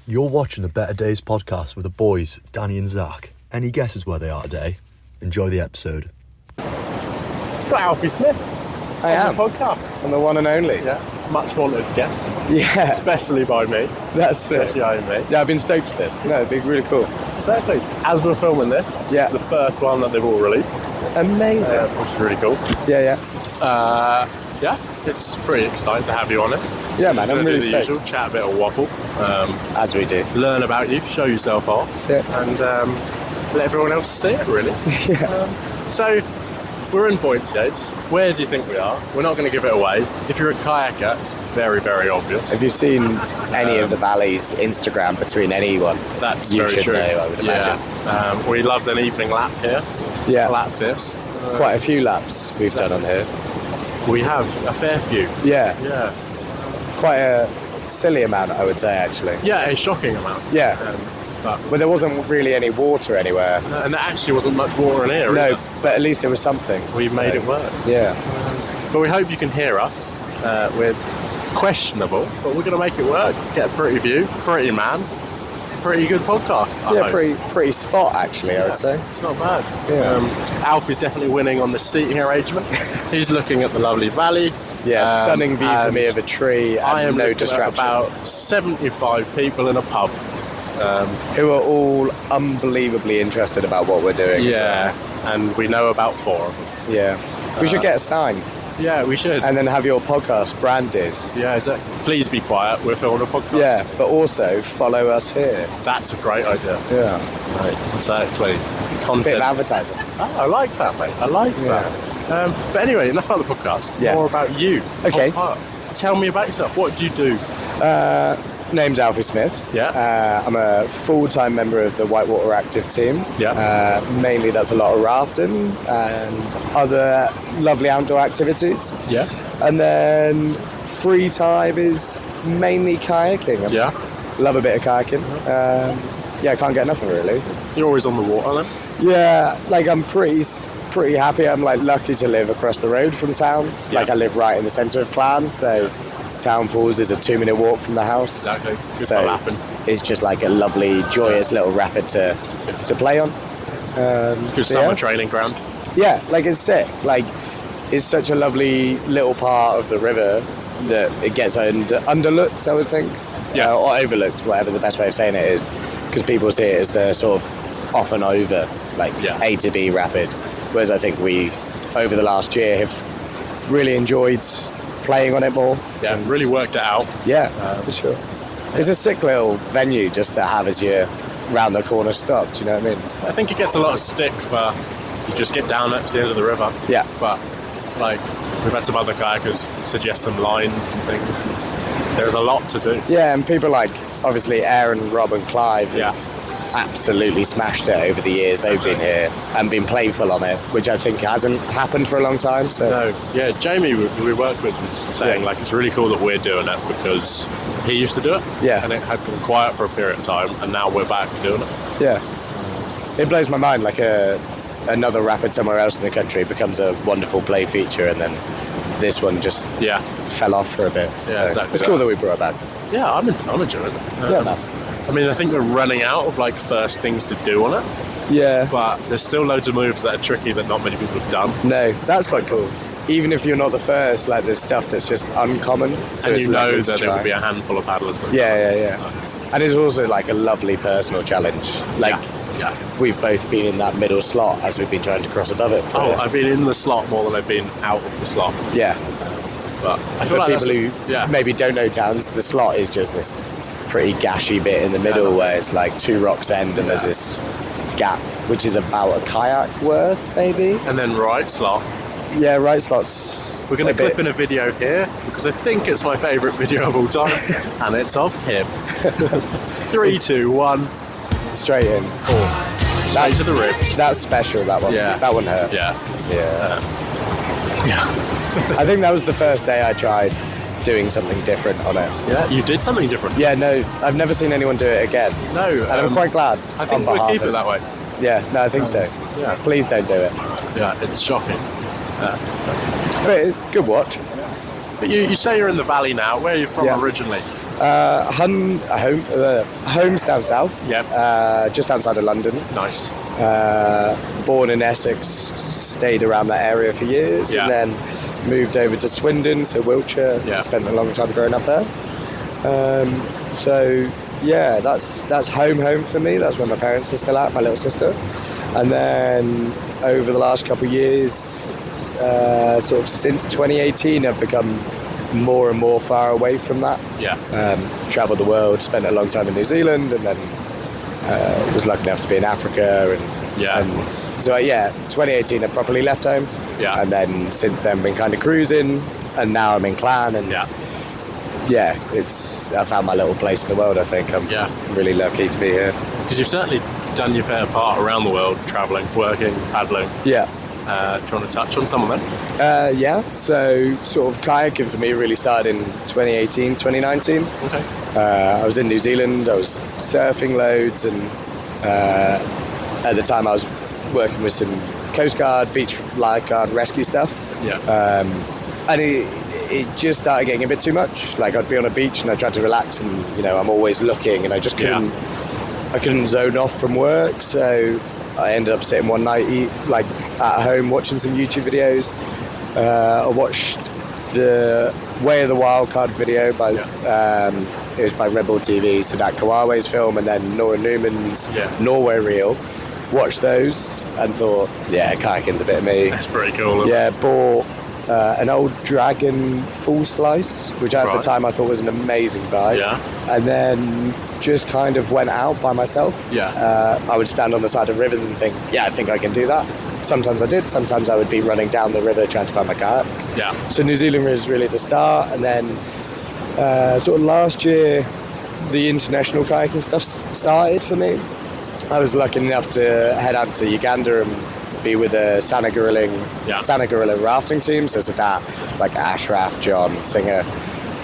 You're watching the Better Days podcast with the boys, Danny and Zach. Any guesses where they are today? Enjoy the episode. Got Alfie Smith. I am. On the podcast. I'm the one and only. Yeah. Much wanted guest. Yeah. Especially by me. That's it. Especially by me. Yeah, I've been stoked for this. No, it'd be really cool. Exactly. As we're filming this, it's the first one that they've all released. Amazing. Which is really cool. Yeah. Yeah, it's pretty exciting to have you on it. Yeah, man, I'm really do the stoked. usual, chat a bit of waffle. As we do. Learn about you, show yourself off. And let everyone else see it, really. Yeah. So, we're in Pointsheads. Where do you think we are? We're not going to give it away. If you're a kayaker, it's very, very obvious. Have you seen any of the Valley's Instagram between anyone? That's you very should true. know, I would imagine. Yeah. We loved an evening lap here. Yeah. Lap this. Quite a few laps we've done on here. We have a fair few. Yeah. Yeah. Quite a silly amount, I would say, actually. Yeah, a shocking amount. Yeah. But there wasn't really any water anywhere. And there actually wasn't much water in here. No, either. but at least there was something. We made it work. Yeah. But we hope you can hear us. We're questionable, but we're going to make it work. Get a pretty view, pretty man, pretty good podcast. I hope. Pretty spot, actually, I would say. It's not bad. Yeah. Alfie's definitely winning on the seating arrangement. He's looking at the lovely valley. Yeah, stunning view for me of a tree and I am no looking distraction. at about 75 people in a pub. Who are all unbelievably interested about what we're doing. Yeah, and we know about 4 of them. Yeah. We should get a sign Yeah, we should. and then have your podcast branded. Yeah, exactly. Please be quiet. We're filming a podcast. Yeah, but also follow us here. That's a great idea. Yeah. Right, exactly. Bit Content. of advertising. I like that, mate. I like that. But anyway, enough about the podcast. Yeah. More about you. Okay. Tell me about yourself. What do you do? Name's Alfie Smith. Yeah. I'm a full-time member of the Whitewater Active team. Yeah. Mainly does a lot of rafting and other lovely outdoor activities. Yeah. And then free time is mainly kayaking. Yeah. Love a bit of kayaking. I can't get enough of it, really. You're always on the water then? Yeah, like I'm pretty happy. I'm like lucky to live across the road from towns. Yeah. Like I live right in the centre of Clan, so Town Falls is a 2-minute walk from the house. Exactly. Good So for lapping. it's just like a lovely, joyous little rapid to play on. Good summer training ground. Yeah, like it's sick. Like it's such a lovely little part of the river that it gets underlooked, I would think. Yeah. Or overlooked, whatever the best way of saying it is. Because people see it as the sort of off and over, like A to B rapid. Whereas I think we, over the last year, have really enjoyed playing on it more. Yeah, and really worked it out. Yeah, for sure. It's a sick little venue just to have as your round the corner stop, do you know what I mean? I think it gets a lot of stick for you just get down at the end of the river. Yeah. But, like, we've had some other kayakers suggest some lines and things. There's a lot to do. Yeah, and people like, obviously, Aaron, Rob and Clive have absolutely smashed it over the years they've been here and been playful on it, which I think hasn't happened for a long time. So No, yeah, Jamie, who we work with, was saying, like, it's really cool that we're doing it because he used to do it. Yeah. And it had gone quiet for a period of time, and now we're back doing it. Yeah. It blows my mind, like another rapid somewhere else in the country becomes a wonderful play feature and then this one just fell off for a bit. Yeah, exactly. It's cool that we brought it back. Yeah, I'm enjoying it. Yeah, man. I mean, I think we're running out of, like, first things to do on it, Yeah. but there's still loads of moves that are tricky that not many people have done. No, that's quite cool. Even if you're not the first, like there's stuff that's just uncommon. So And it's you know lovely to that there try. will be a handful of paddlers that Yeah. And it's also like a lovely personal challenge. Like we've both been in that middle slot as we've been trying to cross above it for I've been in the slot more than I've been out of the slot. Yeah. But I For feel like people who maybe don't know towns, the slot is just this pretty gashy bit in the middle where it's like 2 rocks end and there's this gap which is about a kayak worth maybe. And then right slot. Yeah, right slots. We're going to clip in a video here because I think it's my favourite video of all time and it's of him. 3, 2, 1. Straight in. Straight to the ribs. That's special, that one. Yeah. That one hurt. Yeah. I think that was the first day I tried doing something different on it. Yeah, you did something different. Yeah, no, I've never seen anyone do it again. No. And I'm quite glad. I think we'll keep it that way. Yeah, no, I think so. Yeah. Please don't do it. Yeah, it's shocking. But it's good watch. But you say you're in the valley now. Where are you from originally? Home's down south. Yeah. Just outside of London. Nice. Born in Essex, stayed around that area for years, and then moved over to Swindon, so Wiltshire. Spent a long time growing up there. So yeah, that's home for me. That's where my parents are still at, my little sister. And then over the last couple of years, sort of since 2018, I've become more and more far away from that. Travelled the world, spent a long time in New Zealand, and then was lucky enough to be in Africa. And so 2018 I properly left home. And then since then been kind of cruising, and now I'm in Clan, and I found my little place in the world. I think I'm really lucky to be here. Because you've certainly done your fair part around the world, travelling, working, paddling. Do you want to touch on some of them? So sort of kayaking for me really started in 2018, 2019. Okay. I was in New Zealand, I was surfing loads, and at the time I was working with some Coast Guard, beach lifeguard, rescue stuff. And it just started getting a bit too much. Like, I'd be on a beach and I tried to relax, and I'm always looking, and I just couldn't. I couldn't zone off from work, so I ended up sitting one night, at home, watching some YouTube videos. I watched the Way of the Wild Card video by it was by Red Bull TV, so that Kawawe's film, and then Nora Newman's Norway reel. Watched those and thought, kayaking's a bit of me. That's pretty cool. Bought an old Dragon full slice, which at the time I thought was an amazing buy. And then just kind of went out by myself. I would stand on the side of rivers and think, I think I can do that. Sometimes I did. Sometimes I would be running down the river trying to find my kayak. So New Zealand was really the start, and then sort of last year the international kayaking stuff started for me. I was lucky enough to head out to Uganda and be with the Sana Gorilla rafting teams. There's like Ash Raft, John, Singer.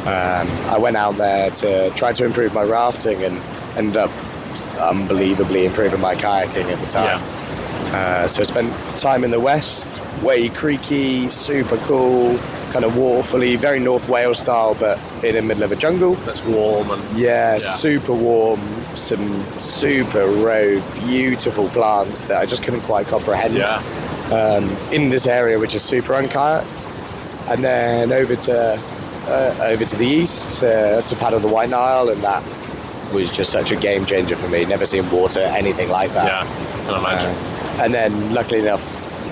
I went out there to try to improve my rafting and ended up unbelievably improving my kayaking at the time. So I spent time in the west, way creaky, super cool, kind of waterfully, very North Wales style, but in the middle of a jungle. That's warm and super warm, some super raw, beautiful plants that I just couldn't quite comprehend in this area, which is super unkayaked. And then over to the east to paddle the White Nile, and that was just such a game changer for me. Never seen water anything like that. Can imagine. And then luckily enough,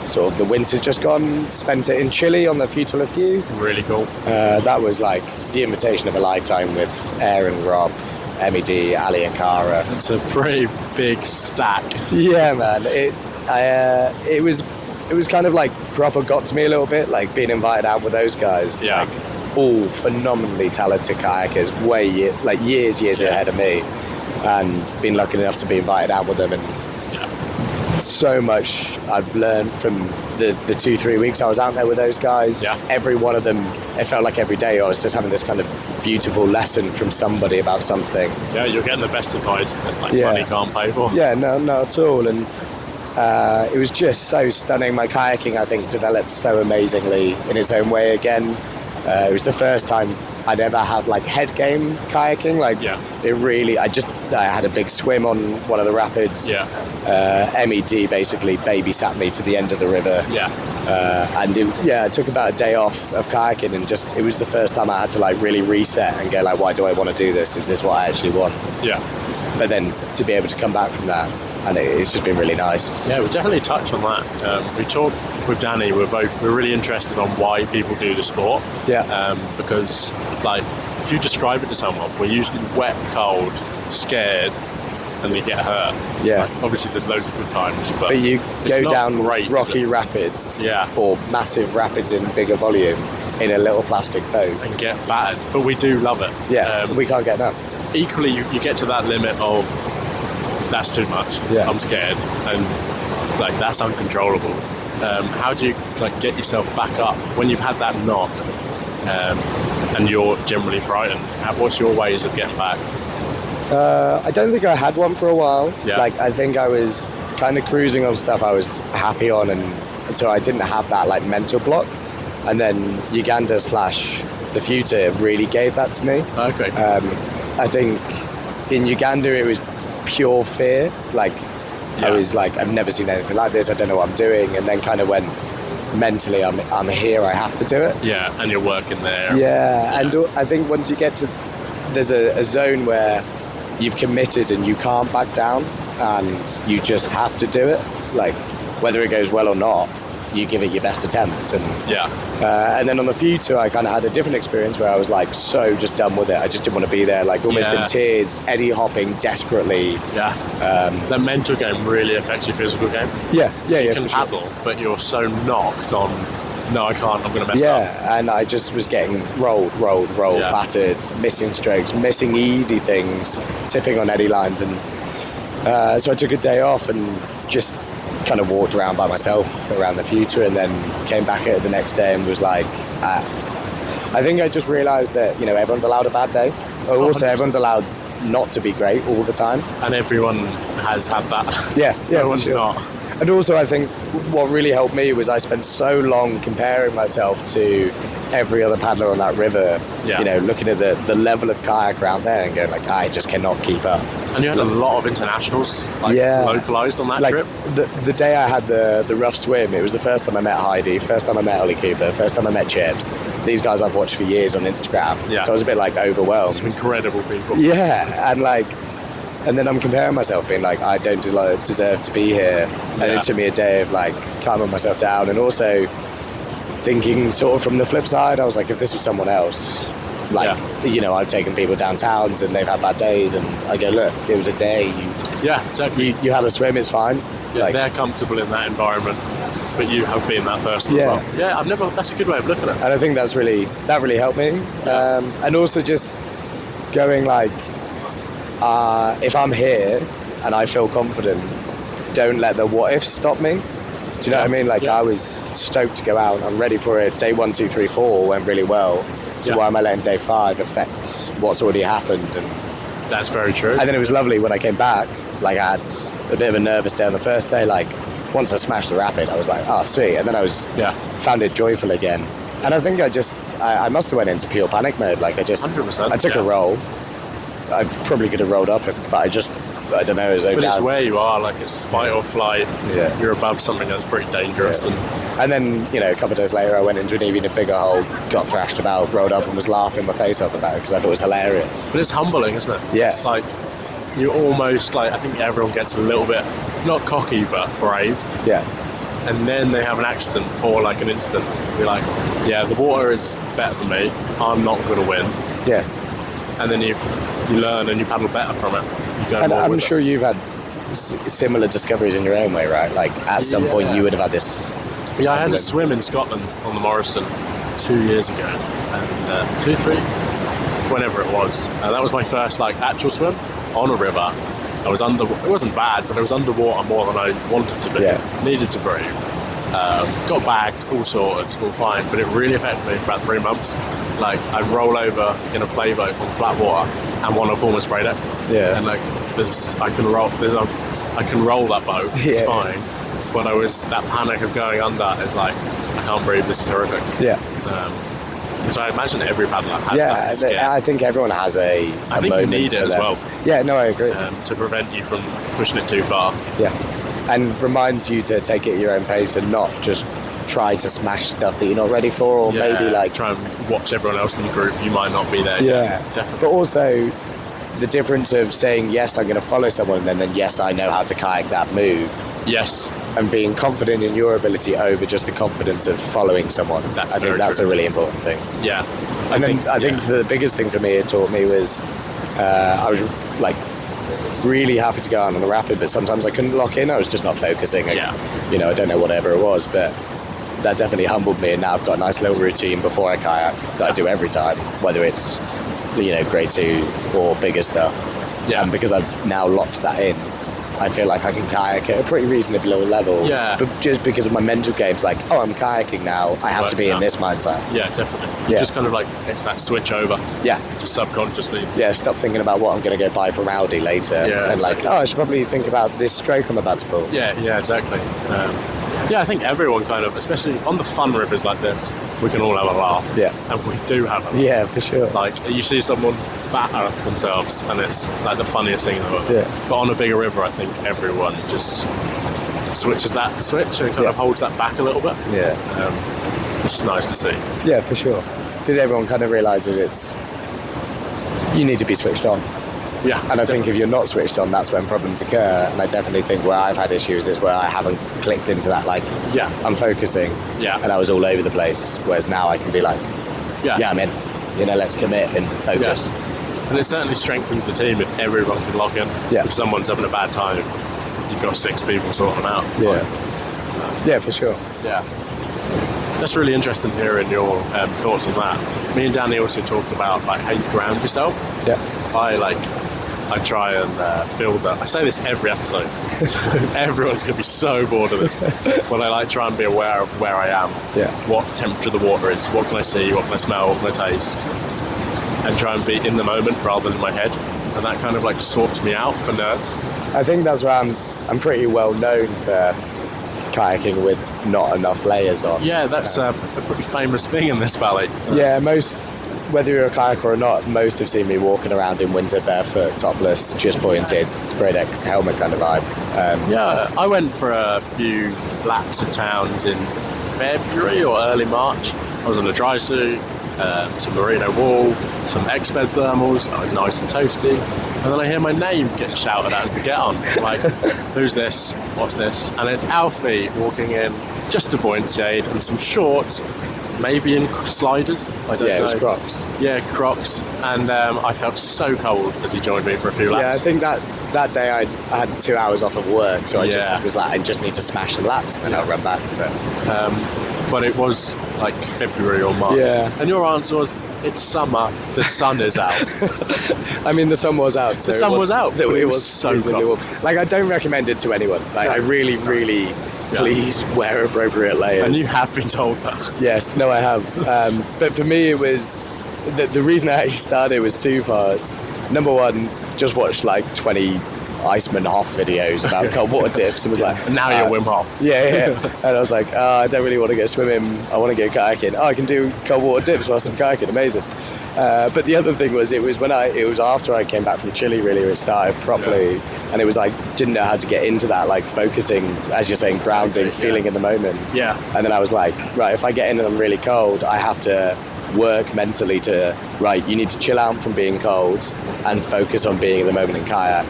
sort of the winter's just gone, spent it in Chile on the Futile Few. Really cool. That was like the invitation of a lifetime with Aaron, Rob, MED, Ali and Cara. It's a pretty big stack. Yeah, man. It was kind of like proper got to me a little bit, like being invited out with those guys. Like, all phenomenally talented kayakers, years ahead of me, and been lucky enough to be invited out with them, and so much I've learned from the 2-3 weeks I was out there with those guys. Every one of them, it felt like every day I was just having this kind of beautiful lesson from somebody about something. You're getting the best advice that money can't pay for. Not at all. And it was just so stunning. My kayaking, I think, developed so amazingly in its own way again. It was the first time I'd ever had head game kayaking. It really, I had a big swim on one of the rapids. MED basically babysat me to the end of the river. And it took about a day off of kayaking, and it was the first time I had to really reset and go why do I want to do this? Is this what I actually want? But then to be able to come back from that, and it's just been really nice. We'll definitely touch on that. We talked with Danny, we're really interested on why people do the sport. Because if you describe it to someone, we're usually wet, cold, scared, and we get hurt. Obviously there's loads of good times, but you go down great, rocky rapids or massive rapids in bigger volume in a little plastic boat and get battered, but we do love it. We can't get enough. Equally, you get to that limit of that's too much, I'm scared, and that's uncontrollable. How do you get yourself back up when you've had that knock and you're generally frightened? What's your ways of getting back? I don't think I had one for a while. I think I was kind of cruising on stuff I was happy on, and so I didn't have that mental block. And then Uganda / the future really gave that to me. Okay. I think in Uganda it was pure fear. Like, I was like, I've never seen anything like this. I don't know what I'm doing. And then kind of went, mentally, I'm here. I have to do it. Yeah, and you're working there. Yeah, and I think once you get to, there's a zone where you've committed and you can't back down, and you just have to do it. Like, whether it goes well or not, you give it your best attempt. And and then on the future, I kind of had a different experience where I was like so just done with it. I just didn't want to be there, like almost in tears, eddy hopping desperately. The mental game really affects your physical game. You can paddle, but you're so knocked on, no, I can't, I'm going to mess up. And I just was getting rolled, battered, missing strokes, missing easy things, tipping on eddy lines. And so I took a day off and just kind of walked around by myself around the future, and then came back at it the next day and was like, I think I just realised that, you know, everyone's allowed a bad day. Also, everyone's allowed not to be great all the time. And everyone has had that. No one's not. And also, I think what really helped me was I spent so long comparing myself to every other paddler on that river, you know, looking at the level of kayak around there and going like, I just cannot keep up. And you had a lot of internationals, localised on that trip. The day I had the rough swim, it was the first time I met Heidi, first time I met Ollie Cooper, first time I met Chips. These guys I've watched for years on Instagram. So I was a bit like overwhelmed. Some incredible people. And then I'm comparing myself, being like, I don't deserve to be here. And it took me a day of like calming myself down, and also thinking sort of from the flip side, I was like, if this was someone else, like, you know, I've taken people downtowns and they've had bad days, and I go, look, it was a day. You had a swim, it's fine. Like, they're comfortable in that environment, but you have been that person as well. That's a good way of looking at it. And I think that really helped me. And also just going like, if I'm here and I feel confident, don't let the what ifs stop me. Do you know what I mean? Like, I was stoked to go out. I'm ready for it. Day 1, 2, 3, 4 went really well. So why am I letting day 5 affect what's already happened? And that's very true. And then it was lovely when I came back. Like, I had a bit of a nervous day on the first day. Like, once I smashed the rapid, I was like, oh, sweet. And then I found it joyful again. And I think I must have went into pure panic mode. Like, 100%. I took a roll. I probably could have rolled up, but I don't know. But it's where you are, like, it's fight or flight. You're above something that's pretty dangerous. And then, you know, a couple of days later, I went into an even bigger hole, got thrashed about, rolled up, and was laughing my face off about it because I thought it was hilarious. But it's humbling, isn't it? Yeah. It's like, you almost, like, I think everyone gets a little bit, not cocky, but brave. Yeah. And then they have an accident or, like, an incident. You're like, the water is better than me. I'm not going to win. Yeah. And then you learn and you paddle better from it. And I'm sure you've had similar discoveries in your own way, right? Like, at some point you would have had this... Yeah, I had a swim in Scotland on the Morrison 2 years ago. And 2, 3, whenever it was. That was my first, like, actual swim on a river. I was it wasn't bad, but I was underwater more than I wanted to be. Needed to breathe. Got bagged, all sorted, all fine, but it really affected me for about 3 months. Like, I'd roll over in a playboat on flat water and one up almost sprayed it. And like, I can roll that boat. It's fine. But that panic of going under is like, I can't breathe. This is horrific. Which I imagine every paddler has that. I think everyone has a I think you need it as well. Yeah, no, I agree. To prevent you from pushing it too far. Yeah, and reminds you to take it at your own pace and not just try to smash stuff that you're not ready for, or maybe like try and watch everyone else in the group. You might not be there. Yeah, definitely. But also the difference of saying yes, I'm going to follow someone, and then yes, I know how to kayak that move. Yes. And being confident in your ability over just the confidence of following someone. I think that's a really important thing. Yeah. I think the biggest thing for me it taught me was I was like really happy to go out on the rapid, but sometimes I couldn't lock in. I was just not focusing. You know, I don't know whatever it was, but that definitely humbled me. And now I've got a nice little routine before I kayak that I do every time, whether it's, you know, grade 2 or bigger stuff. Yeah. And because I've now locked that in, I feel like I can kayak at a pretty reasonably low level. Yeah. But just because of my mental games, like, oh, I'm kayaking now, I have to be in this mindset. Yeah, definitely. Just kind of like, it's that switch over. Yeah. Just subconsciously. Yeah, stop thinking about what I'm going to go buy from Aldi later. Yeah, and like, oh, I should probably think about this stroke I'm about to pull. Yeah, exactly. Yeah, I think everyone kind of, especially on the fun rivers like this, we can all have a laugh. Yeah. And we do have a laugh. Yeah, for sure. Like, you see someone batter themselves, and it's like the funniest thing in the world. Yeah. But on a bigger river, I think everyone just switches that switch and kind of holds that back a little bit. Yeah. Which is nice to see. Yeah, for sure. Because everyone kind of realises you need to be switched on. Yeah. And I think if you're not switched on, that's when problems occur. And I definitely think where I've had issues is where I haven't clicked into that, like, I'm focusing. Yeah. And I was all over the place. Whereas now I can be like, I'm in. Let's commit and focus. Yeah. And it certainly strengthens the team if everyone can lock in. Yeah. If someone's having a bad time, you've got 6 people sorting them out. Yeah, for sure. Yeah. That's really interesting hearing your thoughts on that. Me and Danny also talked about like how you ground yourself. Yeah. I try and feel that. I say this every episode. So everyone's going to be so bored of this. But I like try and be aware of where I am. Yeah. What temperature the water is. What can I see? What can I smell? What can I taste? And try and be in the moment rather than in my head. And that kind of like sorts me out for nerds. I think that's why I'm pretty well known for kayaking with not enough layers on. Yeah, that's a pretty famous thing in this valley. Yeah, whether you're a kayaker or not, most have seen me walking around in winter barefoot, topless, just buoyancy, spray deck helmet kind of vibe. Yeah, I went for a few laps of towns in February or early March. I was on a dry suit, some merino wool, some X-Bed thermals. I was nice and toasty. And then I hear my name getting shouted at as the get on. I'm like, who's this? What's this? And it's Alfie walking in, just a buoyancy aid and some shorts, maybe in sliders. I don't know. It was Crocs. Yeah, Crocs. And I felt so cold as he joined me for a few laps. Yeah, I think that day I had 2 hours off of work, so I just was like, I just need to smash some laps and then I'll run back. But it was like February or March. Yeah. And your answer was, it's summer, the sun is out. I mean, the sun was out. So the sun was out. It was so cold. Like, I don't recommend it to anyone. Like, I really, really, please wear appropriate layers. And you have been told that. Yes, no, I have. But for me, it was... The reason I actually started was 2 parts. Number one, just watched like 20 Iceman Hoff videos about cold water dips and was like... And now you're Wim Hof. Yeah. And I was like, I don't really want to go swimming. I want to go kayaking. I can do cold water dips whilst I'm kayaking. Amazing. But the other thing was, it was after I came back from Chile, really, where it started properly. And it was like, didn't know how to get into that, like focusing, as you're saying, grounding, feeling in the moment. Yeah. And then I was like, right, if I get in and I'm really cold, I have to work mentally to, right, you need to chill out from being cold and focus on being in the moment in kayak.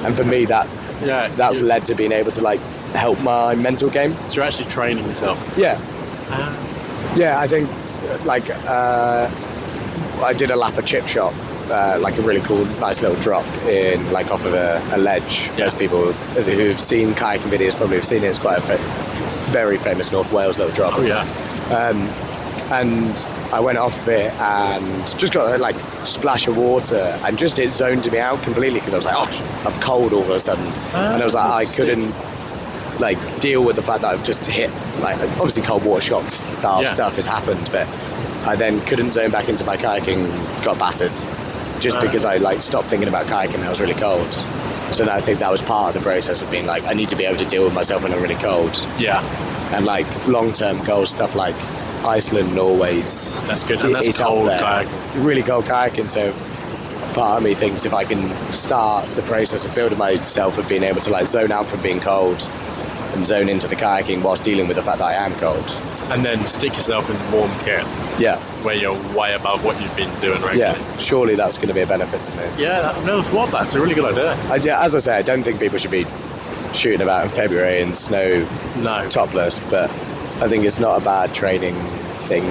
And for me, that's led to being able to like help my mental game. So you're actually training yourself. Yeah. Yeah, I think like I did a lap of chip shop, like a really cool, nice little drop in like off of a ledge. Yeah. Most people who've seen kayaking videos probably have seen it. It's quite a very famous North Wales little drop. Oh yeah. And I went off of it and just got a like splash of water and just it zoned me out completely because I was like, oh, I'm cold all of a sudden. And I was like, I couldn't like deal with the fact that I've just hit, like, obviously cold water shock stuff has happened, but I then couldn't zone back into my kayaking, got battered just because I like stopped thinking about kayaking and I was really cold. So now I think that was part of the process of being like, I need to be able to deal with myself when I'm really cold. Yeah. And like long-term goals, stuff like Iceland, Norway's. That's good. And that's cold kayaking. Really cold kayaking. So part of me thinks if I can start the process of building myself of being able to like zone out from being cold and zone into the kayaking whilst dealing with the fact that I am cold. And then stick yourself in warm kit. Yeah. Where you're way above what you've been doing regularly. Yeah. Surely that's going to be a benefit to me. Yeah, I've never thought that. It's a really good idea. As I say, I don't think people should be shooting about in February in snow topless, but I think it's not a bad training thing.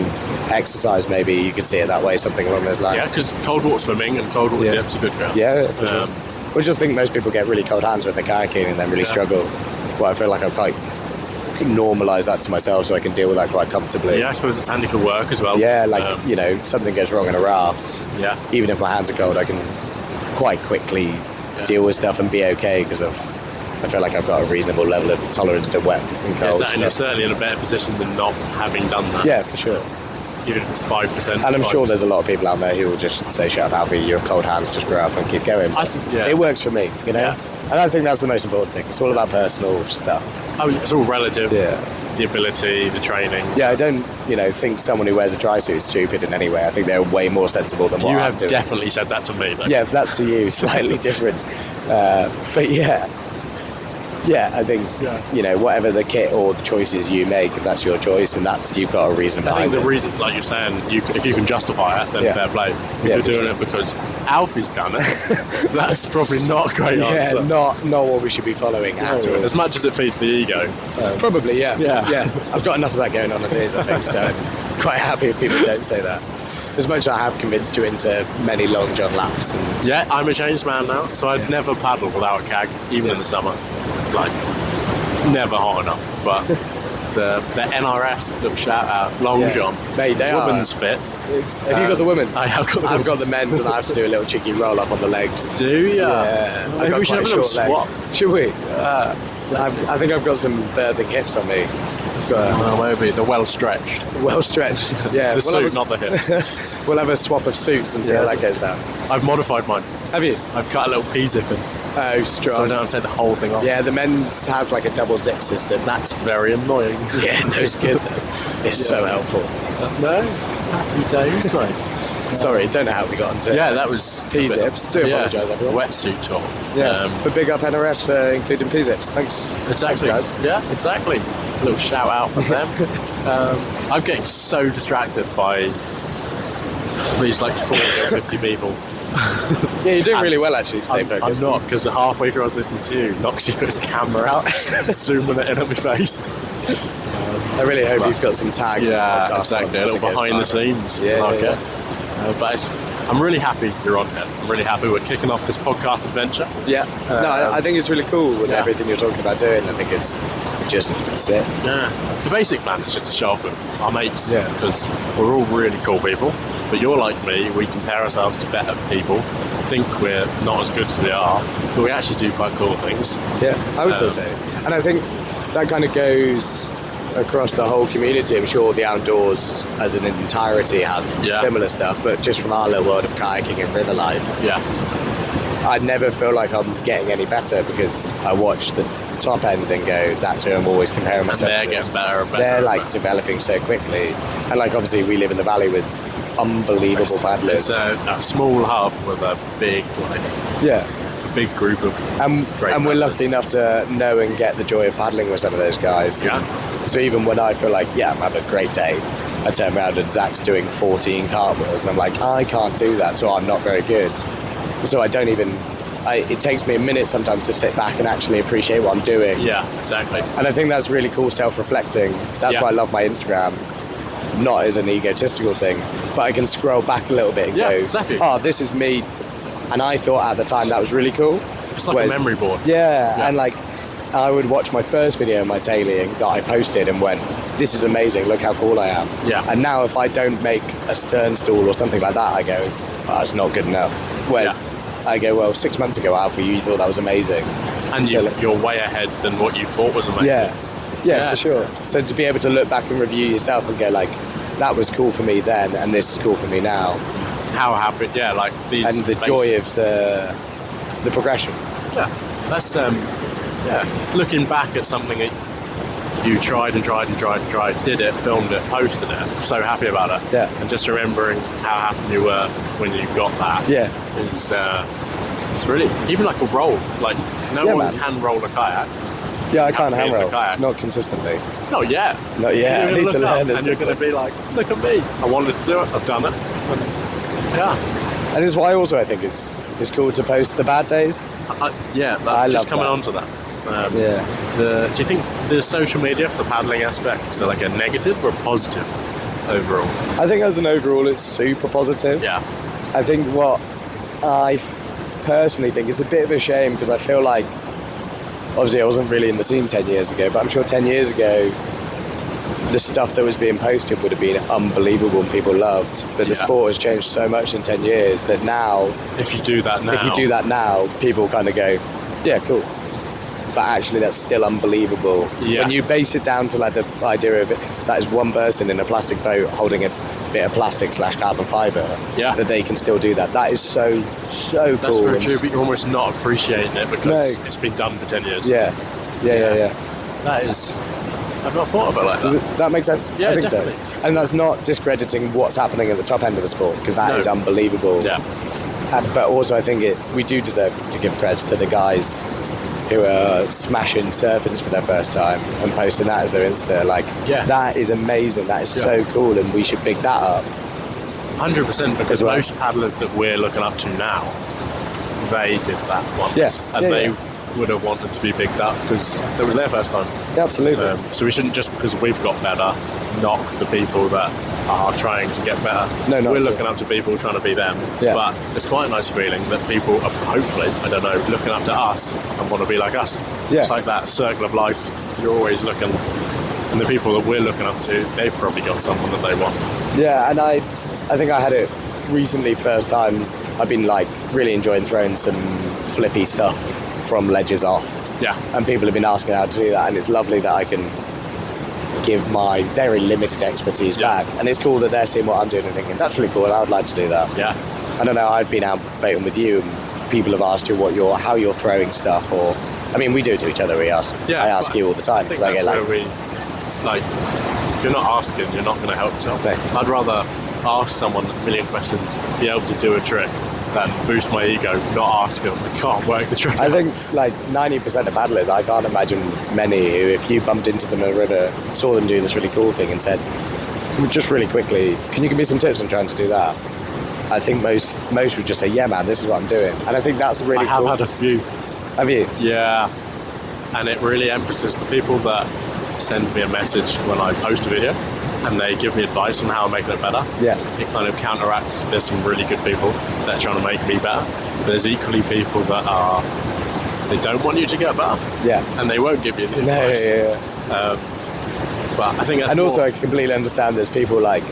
Exercise, maybe you could see it that way, something along those lines. Yeah, because cold water swimming and cold water dips are good for you. Yeah, for sure. I just think most people get really cold hands when they're kayaking and then really struggle. Well, I feel like I've quite normalise that to myself so I can deal with that quite comfortably. Yeah, I suppose it's handy for work as well. Yeah, like, something goes wrong in a raft. Yeah. Even if my hands are cold, I can quite quickly deal with stuff and be okay because I feel like I've got a reasonable level of tolerance to wet and cold. And you're certainly in a better position than not having done that. Yeah, for sure. Even if it's 5%. And I'm sure there's a lot of people out there who will just say, shut up, Alfie, you have cold hands, just grow up and keep going. It works for me, you know? Yeah. And I think that's the most important thing. It's all about personal stuff. Oh, it's all relative. Yeah. the ability, the training. Yeah, I don't, think someone who wears a dry suit is stupid in any way. I think they're way more sensible than what You I'm have doing. definitely said that to me, though. Yeah, that's to you, slightly different. But yeah, I think, whatever the kit or the choices you make, if that's your choice and you've got a reason I behind think it. the reason, like you're saying, if you can justify it, then fair play. If you're doing it because Alfie's done it, that's probably not a great answer. not what we should be following at all. As much as it feeds the ego. Probably, yeah. Yeah. I've got enough of that going on as it is, I think, so I'm quite happy if people don't say that. As much as I have convinced you into many long john laps. And Yeah, I'm a changed man now, so I'd never paddle without a kag, even in the summer. Like, never hot enough. But the NRS, little shout out, long jump, Mate, they women's fit. Have you got the women? I have got the I've got the women's. men's and I have to do a little cheeky roll up on the legs. Do ya? Yeah. Maybe we should have a little swap. Should we? I think I've got some birthing hips on me. I've got Maybe they're well stretched. well stretched. Yeah. The suit, not the hips. We'll have a swap of suits and see how that goes down. I've modified mine. Have you? I've cut a little P-zip in, Oh, strong. so I don't have to take the whole thing off. Yeah, the men's has like a double zip system. That's very annoying. Yeah, no, it's good though. It's so helpful. No, happy days, mate. Sorry, don't know how we got into Yeah, that was P-zips. Do apologise, everyone. Wetsuit top. But big up NRS for including P-zips. Thanks, Exactly. Thanks, guys. Yeah, exactly. A little shout out from them. I'm getting so distracted by these like 40 or 50 people. Yeah, you're doing really well actually. Stay I'm focused. not, because halfway through I was listening to you, Noxie put his camera out, zooming it in at my face. I really hope he's got some tags. Yeah, on the podcast. exactly. A That's little good behind the fun. scenes Yeah, with our yeah. guests. But I'm really happy you're on here. I'm really happy we're kicking off this podcast adventure. Yeah. No, I think it's really cool with yeah. everything you're talking about doing. I think it's just sit. Yeah. The basic plan is just to show off with our mates, Yeah. because we're all really cool people. But you're like me, we compare ourselves to better people, think we're not as good as we are, but we actually do quite cool things. Yeah, I would say so. And I think that kind of goes across the whole community. I'm sure the outdoors as an entirety have similar stuff, but just from our little world of kayaking and river life, Yeah. I never feel like I'm getting any better because I watch the top end and go, that's who I'm always comparing And myself they're to. getting better and better. They're and like better. developing so quickly. And like obviously we live in the valley with unbelievable paddlers. It's a small hub with a big, big group of great and we're lucky paddlers. enough to know and get the joy of paddling with some of those guys. Yeah. So even when I feel like, I'm having a great day, I turn around and Zach's doing 14 cartwheels and I'm like, I can't do that, so I'm not very good. So I don't even, it takes me a minute sometimes to sit back and actually appreciate what I'm doing. Yeah, exactly. And I think that's really cool, self-reflecting. That's why I love my Instagram. Not as an egotistical thing, but I can scroll back a little bit and Yeah, go, exactly. oh, this is me. And I thought at the time that was really cool. It's like a memory board. Yeah, and like I would watch my first video of my tailing that I posted and went, this is amazing, look how cool I am. Yeah. And now if I don't make a stern stool or something like that, I go, oh, it's not good enough. Whereas I go, well, 6 months ago, Alfie, you thought that was amazing. And So, you're way ahead than what you thought was amazing. Yeah, for sure. So to be able to look back and review yourself and go like, that was cool for me then, and this is cool for me now. How happy, like these. And the joy of the progression. Yeah, that's looking back at something that you tried, did it, filmed it, posted it. I'm so happy about it. Yeah. And just remembering how happy you were when you got that. Yeah. Is it's really even like a roll. Like no one man. can roll a kayak. Yeah, I can't Happy in hand the roll. kayak. Not consistently. Not yet. Not yet. I You're need gonna to look up learn and you're going to be like, look at me. I wanted to do it. I've done it. Yeah. And it's why also I think it's cool to post the bad days. I Just love coming that. on to that. Yeah. Do you think the social media for the paddling aspect is like a negative or a positive overall? I think as an overall it's super positive. Yeah. I think what I personally think is a bit of a shame because I feel like obviously I wasn't really in the scene 10 years ago, but I'm sure 10 years ago the stuff that was being posted would have been unbelievable and people loved. But the sport has changed so much in 10 years that now If you do that now, people kind of go, yeah, cool. But actually that's still unbelievable. Yeah. When you base it down to like the idea of it, that is one person in a plastic boat holding a bit of plastic / carbon fibre, that they can still do that. That is so cool. That's very And true, but you're almost not appreciating it because it's been done for 10 years. Yeah. That is I've not thought of it like that. That make sense? Yeah, I think definitely. so. And that's not discrediting what's happening at the top end of the sport, because that is unbelievable. Yeah. But also, I think we do deserve to give credits to the guys who are smashing serpents for their first time and posting that as their Insta. Like, that is amazing. That is so cool, and we should big that up. 100%, because most paddlers that we're looking up to now, they did that once, and they would have wanted to be bigged up because it was their first time. Absolutely. So we shouldn't, just because we've got better, knock the people that are trying to get better. No, not we're at all. looking up to people trying to be them. Yeah. But it's quite a nice feeling that people are hopefully, I don't know, looking up to us and want to be like us. Yeah. It's like that circle of life. You're always looking, and the people that we're looking up to, they've probably got someone that they want. Yeah, and I think I had it recently, first time. I've been like really enjoying throwing some flippy stuff from ledges off. Yeah. And people have been asking how to do that, and it's lovely that I can give my very limited expertise back. And it's cool that they're seeing what I'm doing and thinking, that's really cool, and I would like to do that. Yeah. I don't know, I've been out baiting with you, and people have asked you how you're throwing stuff, or I mean, we do it to each other. I ask you all the time, because I get like, if you're not asking, you're not going to help yourself. No. I'd rather ask someone a million questions, be able to do a trick, than boost my ego, not ask them, I can't work the trick. I think like 90% of paddlers, I can't imagine many who, if you bumped into them in a river, saw them do this really cool thing and said, just really quickly, can you give me some tips on trying to do that? I think most would just say, yeah man, this is what I'm doing. And I think that's really cool. I have had a few. Have you? Yeah. And it really emphasizes the people that send me a message when I post a video and they give me advice on how I'm making it better. Yeah. It kind of counteracts. There's some really good people that are trying to make me better. There's equally people that they don't want you to get better. Yeah. And they won't give you the advice. But I think that's also I completely understand there's people like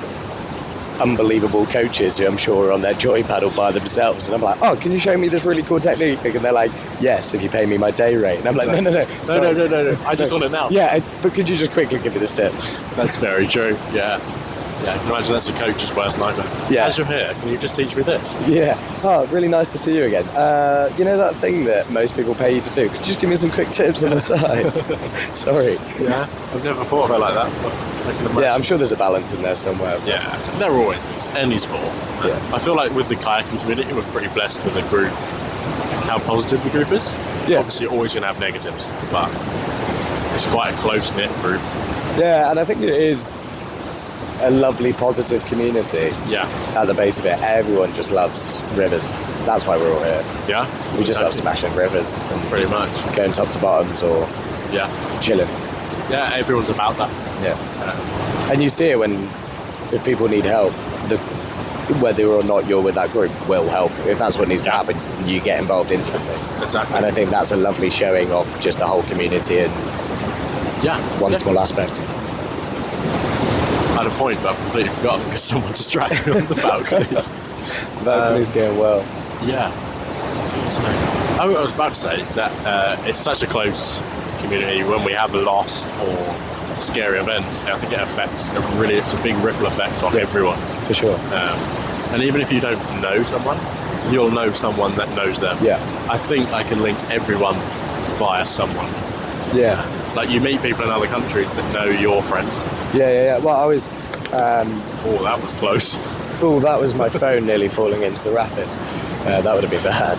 unbelievable coaches who I'm sure are on their joy paddle by themselves, and I'm like, oh, can you show me this really cool technique? And they're like, yes, if you pay me my day rate. And I'm like, no. I just want it now. Yeah, but could you just quickly give me this tip? That's very true. Yeah. Yeah, I can imagine that's a coach's worst nightmare. Yeah. As you're here, can you just teach me this? Yeah. Oh, really nice to see you again. You know that thing that most people pay you to do? Could you just give me some quick tips on the side? Sorry. Yeah. I've never thought of it like that, but I can imagine. Yeah, I'm sure there's a balance in there somewhere. Yeah, there always is. Any sport. Yeah. I feel like with the kayaking community, we're pretty blessed with the group, how positive the group is. Yeah. Obviously, you're always going to have negatives, but it's quite a close-knit group. Yeah, and I think it is a lovely, positive community. Yeah. At the base of it, everyone just loves rivers. That's why we're all here. Yeah. We just love smashing rivers and pretty much going top to bottoms or chilling. Yeah, everyone's about that. Yeah. And you see it if people need help, whether or not you're with that group will help. If that's what needs to happen, you get involved instantly. Exactly. And I think that's a lovely showing of just the whole community in one small aspect. I had a point, but I've completely forgotten because someone distracted me on the balcony. The balcony's going well. Yeah. That's what I was saying. I was about to say that it's such a close community. When we have a loss or scary events, I think it affects it's a big ripple effect on everyone. For sure. And even if you don't know someone, you'll know someone that knows them. Yeah. I think I can link everyone via someone. Yeah. Like you meet people in other countries that know your friends. Yeah. Well, I was... oh, that was close. Oh, that was my phone nearly falling into the rapid. That would have been bad.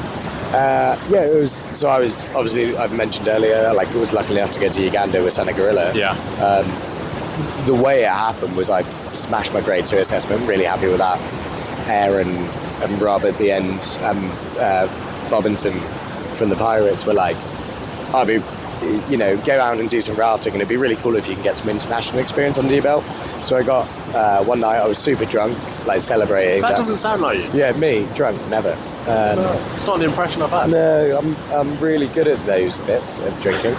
It was... So I was... Obviously, I've mentioned earlier, like, I was lucky enough to go to Uganda with Santa Gorilla. Yeah. The way it happened was I smashed my grade 2 assessment, really happy with that. Aaron and Rob at the end, Robinson from the Pirates were like, go out and do some rafting, and it'd be really cool if you can get some international experience under your belt. So I got, one night I was super drunk, like celebrating. That doesn't sound like you. Yeah, me, drunk, never. No, it's not the impression I've had. No, I'm really good at those bits of drinking.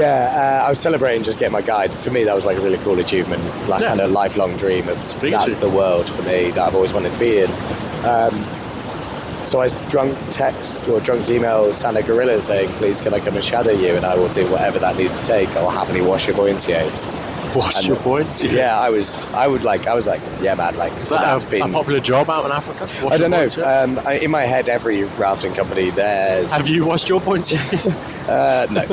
I was celebrating just getting my guide. For me, that was like a really cool achievement, like kind of lifelong dream. That's the world for me that I've always wanted to be in. So I drunk email Santa Gorilla saying, please can I come and shadow you, and I will do whatever that needs to take. I will happily wash your buoyancy aids. Your buoyancy? Yeah, I was like, yeah man, like, is that a popular job out in Africa? I don't know. In my head, every rafting company, there's... Have you washed your buoyancy aids? No.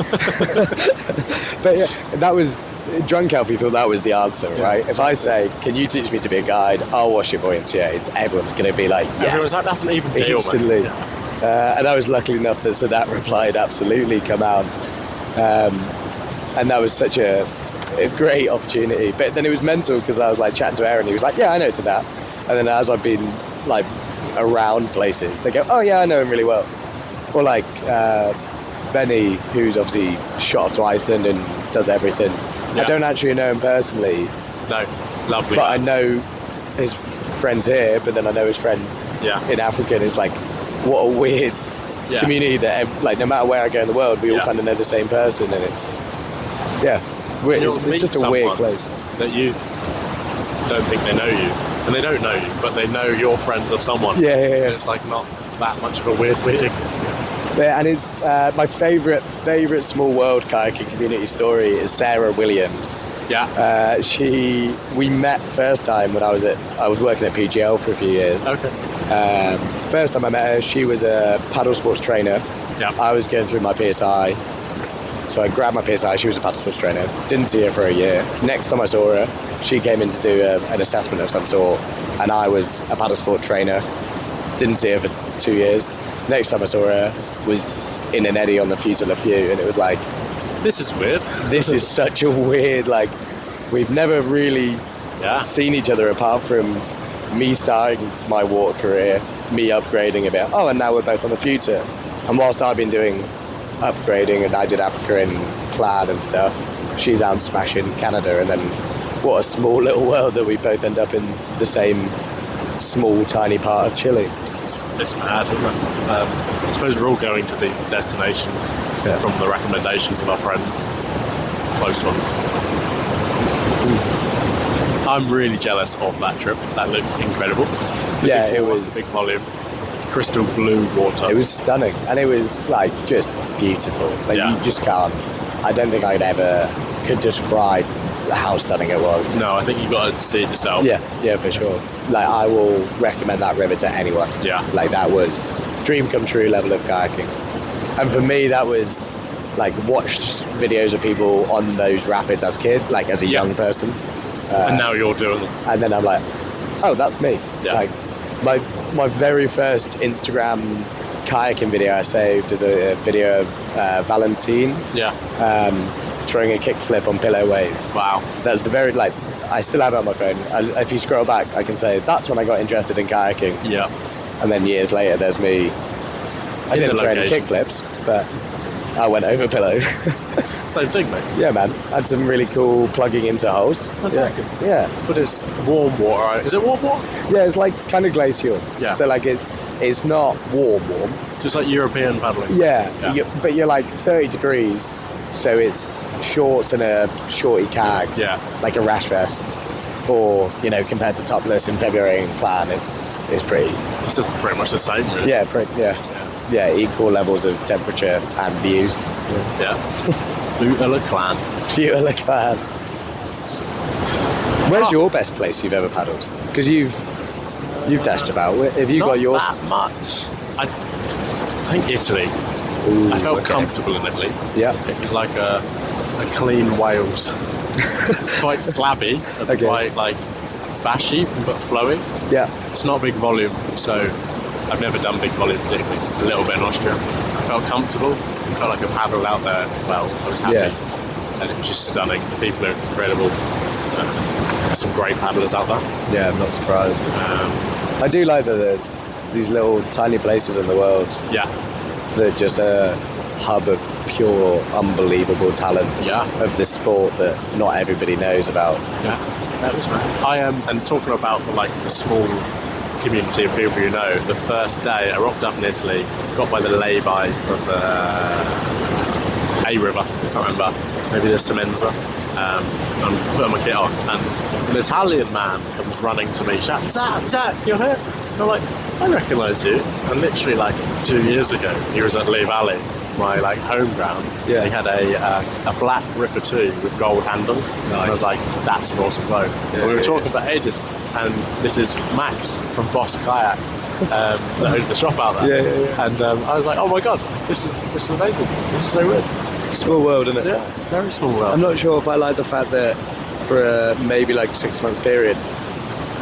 But yeah, that was drunk Alfie thought that was the answer, right? If I say, "Can you teach me to be a guide? I'll wash your buoyancy aids." Everyone's going to be like, "Yes." Everyone's like, "That's an even deal, instantly. man." Yeah. And I was lucky enough that Sadat replied, "Absolutely, come out." And that was such a great opportunity. But then it was mental because I was like chatting to Aaron. He was like, "Yeah, I know Sadat." And then as I've been like around places, they go, "Oh yeah, I know him really well." Or like Benny, who's obviously shot off to Iceland and does everything. Yeah. I don't actually know him personally. No, lovely. But I know his friends here, but then I know his friends in Africa, and it's like, what a weird community that, like, no matter where I go in the world, we all kind of know the same person, and it's just a weird place. That you don't think they know you, and they don't know you, but they know you're friends of someone. Yeah. And it's like not that much of a weird meeting. Yeah, and it's my favourite small world kayaking community story is Sarah Williams. Yeah. We met first time when I was working at PGL for a few years. Okay. First time I met her, she was a paddle sports trainer. Yeah. I was going through my PSI, so I grabbed my PSI. She was a paddle sports trainer. Didn't see her for a year. Next time I saw her, she came in to do an assessment of some sort, and I was a paddle sport trainer. Didn't see her for 2 years. Next time I saw her was in an eddy on the Futile Few, and it was like, this is weird. This is such a weird, like, we've never really seen each other apart from me starting my water career, me upgrading a bit. Oh, and now we're both on the Future. And whilst I've been doing upgrading and I did Africa and Plaid and stuff, she's out smashing Canada, and then what a small little world that we both end up in the same small, tiny part of Chile. It's mad, isn't it? I suppose we're all going to these destinations from the recommendations of our friends, close ones. I'm really jealous of that trip. That looked incredible. It was big volume, crystal blue water. It was stunning, and it was like just beautiful. Like you just can't. I don't think could describe how stunning it was. No, I think you've got to see it yourself. Yeah, for sure. Like, I will recommend that river to anyone. Yeah. Like, that was dream come true level of kayaking. And for me, that was, like, watched videos of people on those rapids as a kid, like, as a young person. And now you're doing them. And then I'm like, oh, that's me. Yeah. Like, my very first Instagram kayaking video I saved is a video of Valentine. Yeah. Throwing a kickflip on Pillow Wave. Wow. That's the very, like, I still have it on my phone. If you scroll back, I can say, that's when I got interested in kayaking. Yeah. And then years later, there's me. I didn't throw any kickflips, but I went over Pillow. Same thing, mate. Yeah, man. Had some really cool plugging into holes. Yeah. But it's warm water, right? Is it warm water? Yeah, it's like kind of glacial. Yeah. So, like, it's not warm. Just like European paddling. Yeah. But you're like 30 degrees. So it's shorts and a shorty cag, like a rash vest, or compared to topless in February in Plan, it's pretty. It's just pretty much the same, really. Yeah, equal levels of temperature and views. Yeah. Futile Clan. Futile Clan. Where's your best place you've ever paddled? Because you've dashed about. Have you got yours? Not that much. I think Italy. Ooh, I felt comfortable in Italy. Yeah. It was like a clean Wales. It's quite slabby and quite like bashy but flowy. Yeah. It's not big volume, so I've never done big volume particularly. A little bit in Austria. I felt comfortable. I felt like a paddle out there. Well, I was happy. Yeah. And it was just stunning. People are incredible. There's some great paddlers out there. Yeah, I'm not surprised. I do like that there's these little tiny places in the world. Yeah. That just a hub of pure, unbelievable talent of this sport that not everybody knows about. Yeah, that was right. I am, and talking about the small community of people you know, the first day I rocked up in Italy, got by the lay-by from the A River, I can't remember, maybe the Semenza, and put my kit on, and an Italian man comes running to me, shouting, Zach, you're here? And I'm like, I recognise you. And literally 2 years ago, he was at Lee Valley, my home ground. Yeah. He had a black Ripper 2 with gold handles. Nice. And I was like, that's an awesome boat. Yeah, and we were talking about ages, and this is Max from Boss Kayak, that owns the shop out there. Yeah. And I was like, oh my god, this is amazing. This is so weird. Small world, isn't it? Yeah, very small world. I'm not sure if I like the fact that for maybe like 6 months period,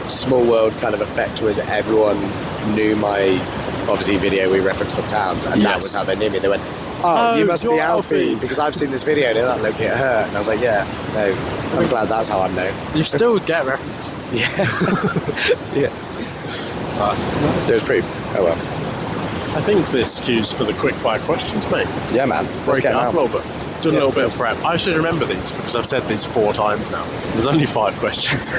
small world kind of effect was everyone knew my obviously video we referenced on towns, and that was how they knew me. They went, "Oh, you must be you're Alfie," Alfie. because I've seen this video. They're like, "Look at her," and I was like, "Yeah, no, I'm glad that's how I'm known." You still get reference. Yeah, it was pretty. Oh well. I think this cues for the quick-fire questions, mate. Yeah, man. Let's Break get it up a out. little bit. Do a little bit of prep. I should remember these because I've said these 4 times now. There's only 5 questions,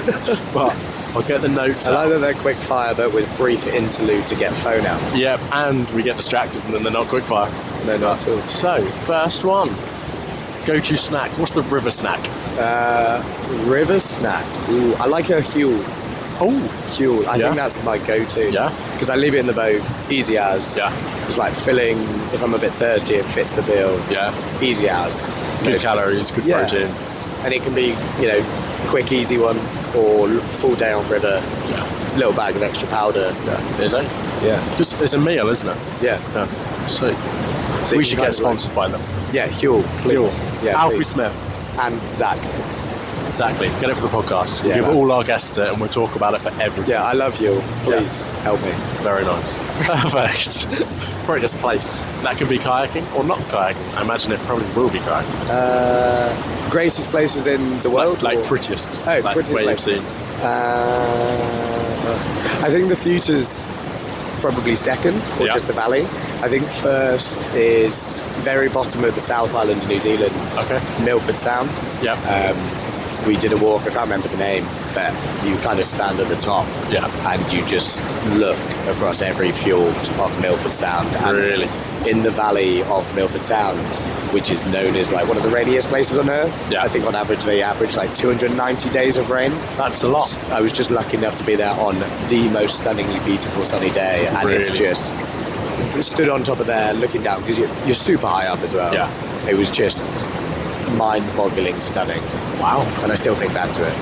but I'll get the notes I out. like that they're quick fire, but with brief interlude to get phone out. Yep, and we get distracted and then they're not quick-fire. No, not at all. So, first one. Go-to snack. What's the river snack? River snack. Ooh, I like a Huel. Oh, Huel. I Yeah. think that's my go-to. Yeah? Because I leave it in the boat, easy as. Yeah. It's like filling. If I'm a bit thirsty, it fits the bill. yeah. Easy as. Good No calories, stress. good protein. And it can be, quick, easy one, or full day on river. Yeah. Little bag of extra powder. Yeah. Is it? Yeah. Just, it's a meal, isn't it? Yeah. Yeah. Sweet. So We you should can get kind of sponsored by them. Yeah, Huel, please. Huel. Yeah, Alfie please. Smith. And Zach. Exactly. Get it for the podcast. We'll Yeah, give man. all our guests it and we'll talk about it for everyone. Yeah, I love Huel. Please help me. Very nice. Perfect. Prettiest place. That could be kayaking or not kayaking. I imagine it probably will be kayaking. Greatest places in the world? Like or- prettiest. Oh, like prettiest where place. you've seen. I think the future's probably second, or Yeah. just the valley. I think first is very bottom of the South Island of New Zealand, Okay. Milford Sound. Yeah. We did a walk, I can't remember the name, but you kind of stand at the top Yeah. and you just look across every fjord of Milford Sound. And Really? in the valley of Milford Sound, which is known as like one of the rainiest places on earth, Yeah. I think on average they average like 290 days of rain. That's a lot. I was just lucky enough to be there on the most stunningly beautiful sunny day, and it's Really? just stood on top of there looking down because you're super high up as well. Yeah. It was just mind-boggling stunning. Wow. And I still think back to it.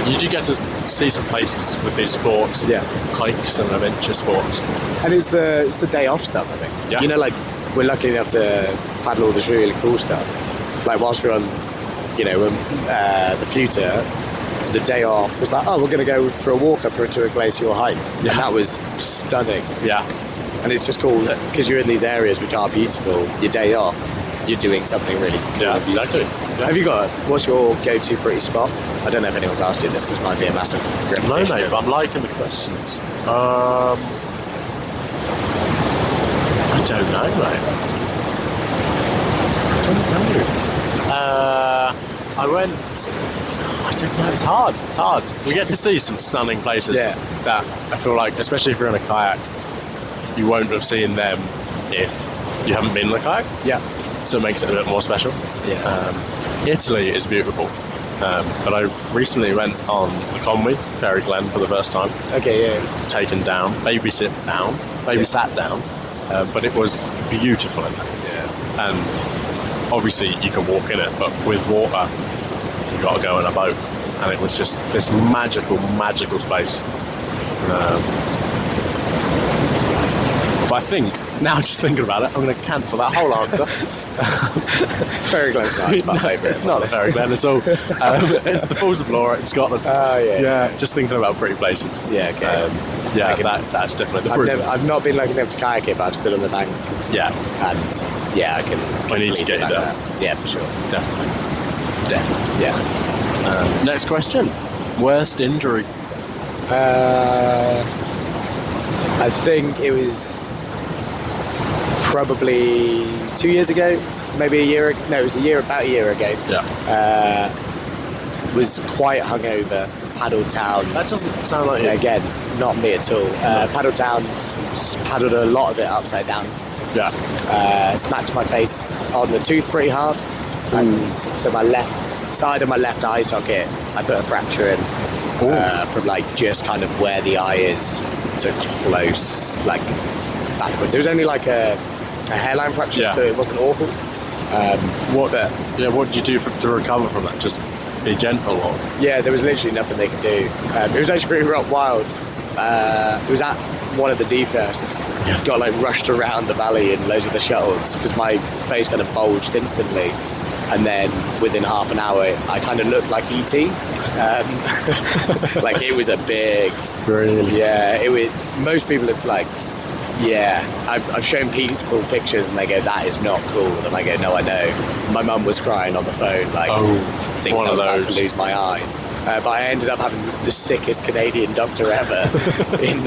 You do get to see some places with these sports, Yeah. hikes and adventure sports. And it's the day off stuff, I think. Yeah. Like we're lucky enough to paddle all this really cool stuff. Like whilst we're on, the future, the day off was like, oh, we're going to go for a walk up to a glacial hike. Yeah. And that was stunning. Yeah. And it's just cool that because you're in these areas which are beautiful, your day off, you're doing something really cool Yeah, and beautiful. exactly. Yeah. Have you what's your go-to pretty spot? I don't know if anyone's asked you this. This might be a massive No, repetition. mate, but I'm liking the questions. I don't know, mate. I don't know, it's hard. It's hard. We get to see some stunning places Yeah. that I feel like, especially if you're in a kayak, you won't have seen them if you haven't been in a kayak. Yeah. So it makes it a bit more special. Yeah. Italy is beautiful. But I recently went on the Conwy, Ferry Glen, for the first time. Okay, yeah. Taken down, babysat down, but it was beautiful in there. Yeah. And obviously you can walk in it, but with water, you've got to go in a boat. And it was just this magical space. But I think, now just thinking about it, I'm going to cancel that whole answer. Very close. It's my favourite. It's not the Ferry Glen at all. It's the Falls of Laura in Scotland. Oh, yeah. Yeah, just thinking about pretty places. Yeah, okay. That's definitely the I've, proof. I've not been lucky enough to kayak it, but I've stood on the bank, Yeah, and yeah, I can. I need to get you completely back there. that. Yeah, for sure. definitely. Yeah. Next question. Worst injury? I think it was probably 2 years ago, maybe a year. No, it was about a year ago. Yeah. Was quite hungover. Paddled towns. That doesn't sound like you. Again, not me at all. Paddled towns. Paddled a lot of it upside down. Yeah. Smacked my face on the tooth pretty hard. And so my left side of my left eye socket, I put a fracture in from like just kind of where the eye is to close, like backwards. It was only like a hairline fracture, Yeah. so it wasn't awful. What did you do to recover from that? Just be gentle, or? Yeah, there was literally nothing they could do. It was actually pretty wild. It was at one of the D-firsts got like rushed around the valley in loads of the shuttles because my face kind of bulged instantly. And then within half an hour, I kind of looked like E.T. Like it was a big... Really? Yeah, it was... Most people have like... Yeah, I've shown people pictures and they go, that is not cool. And I go, no, I know. My mum was crying on the phone, like, thinking I was about to lose my eye. But I ended up having the sickest Canadian doctor ever in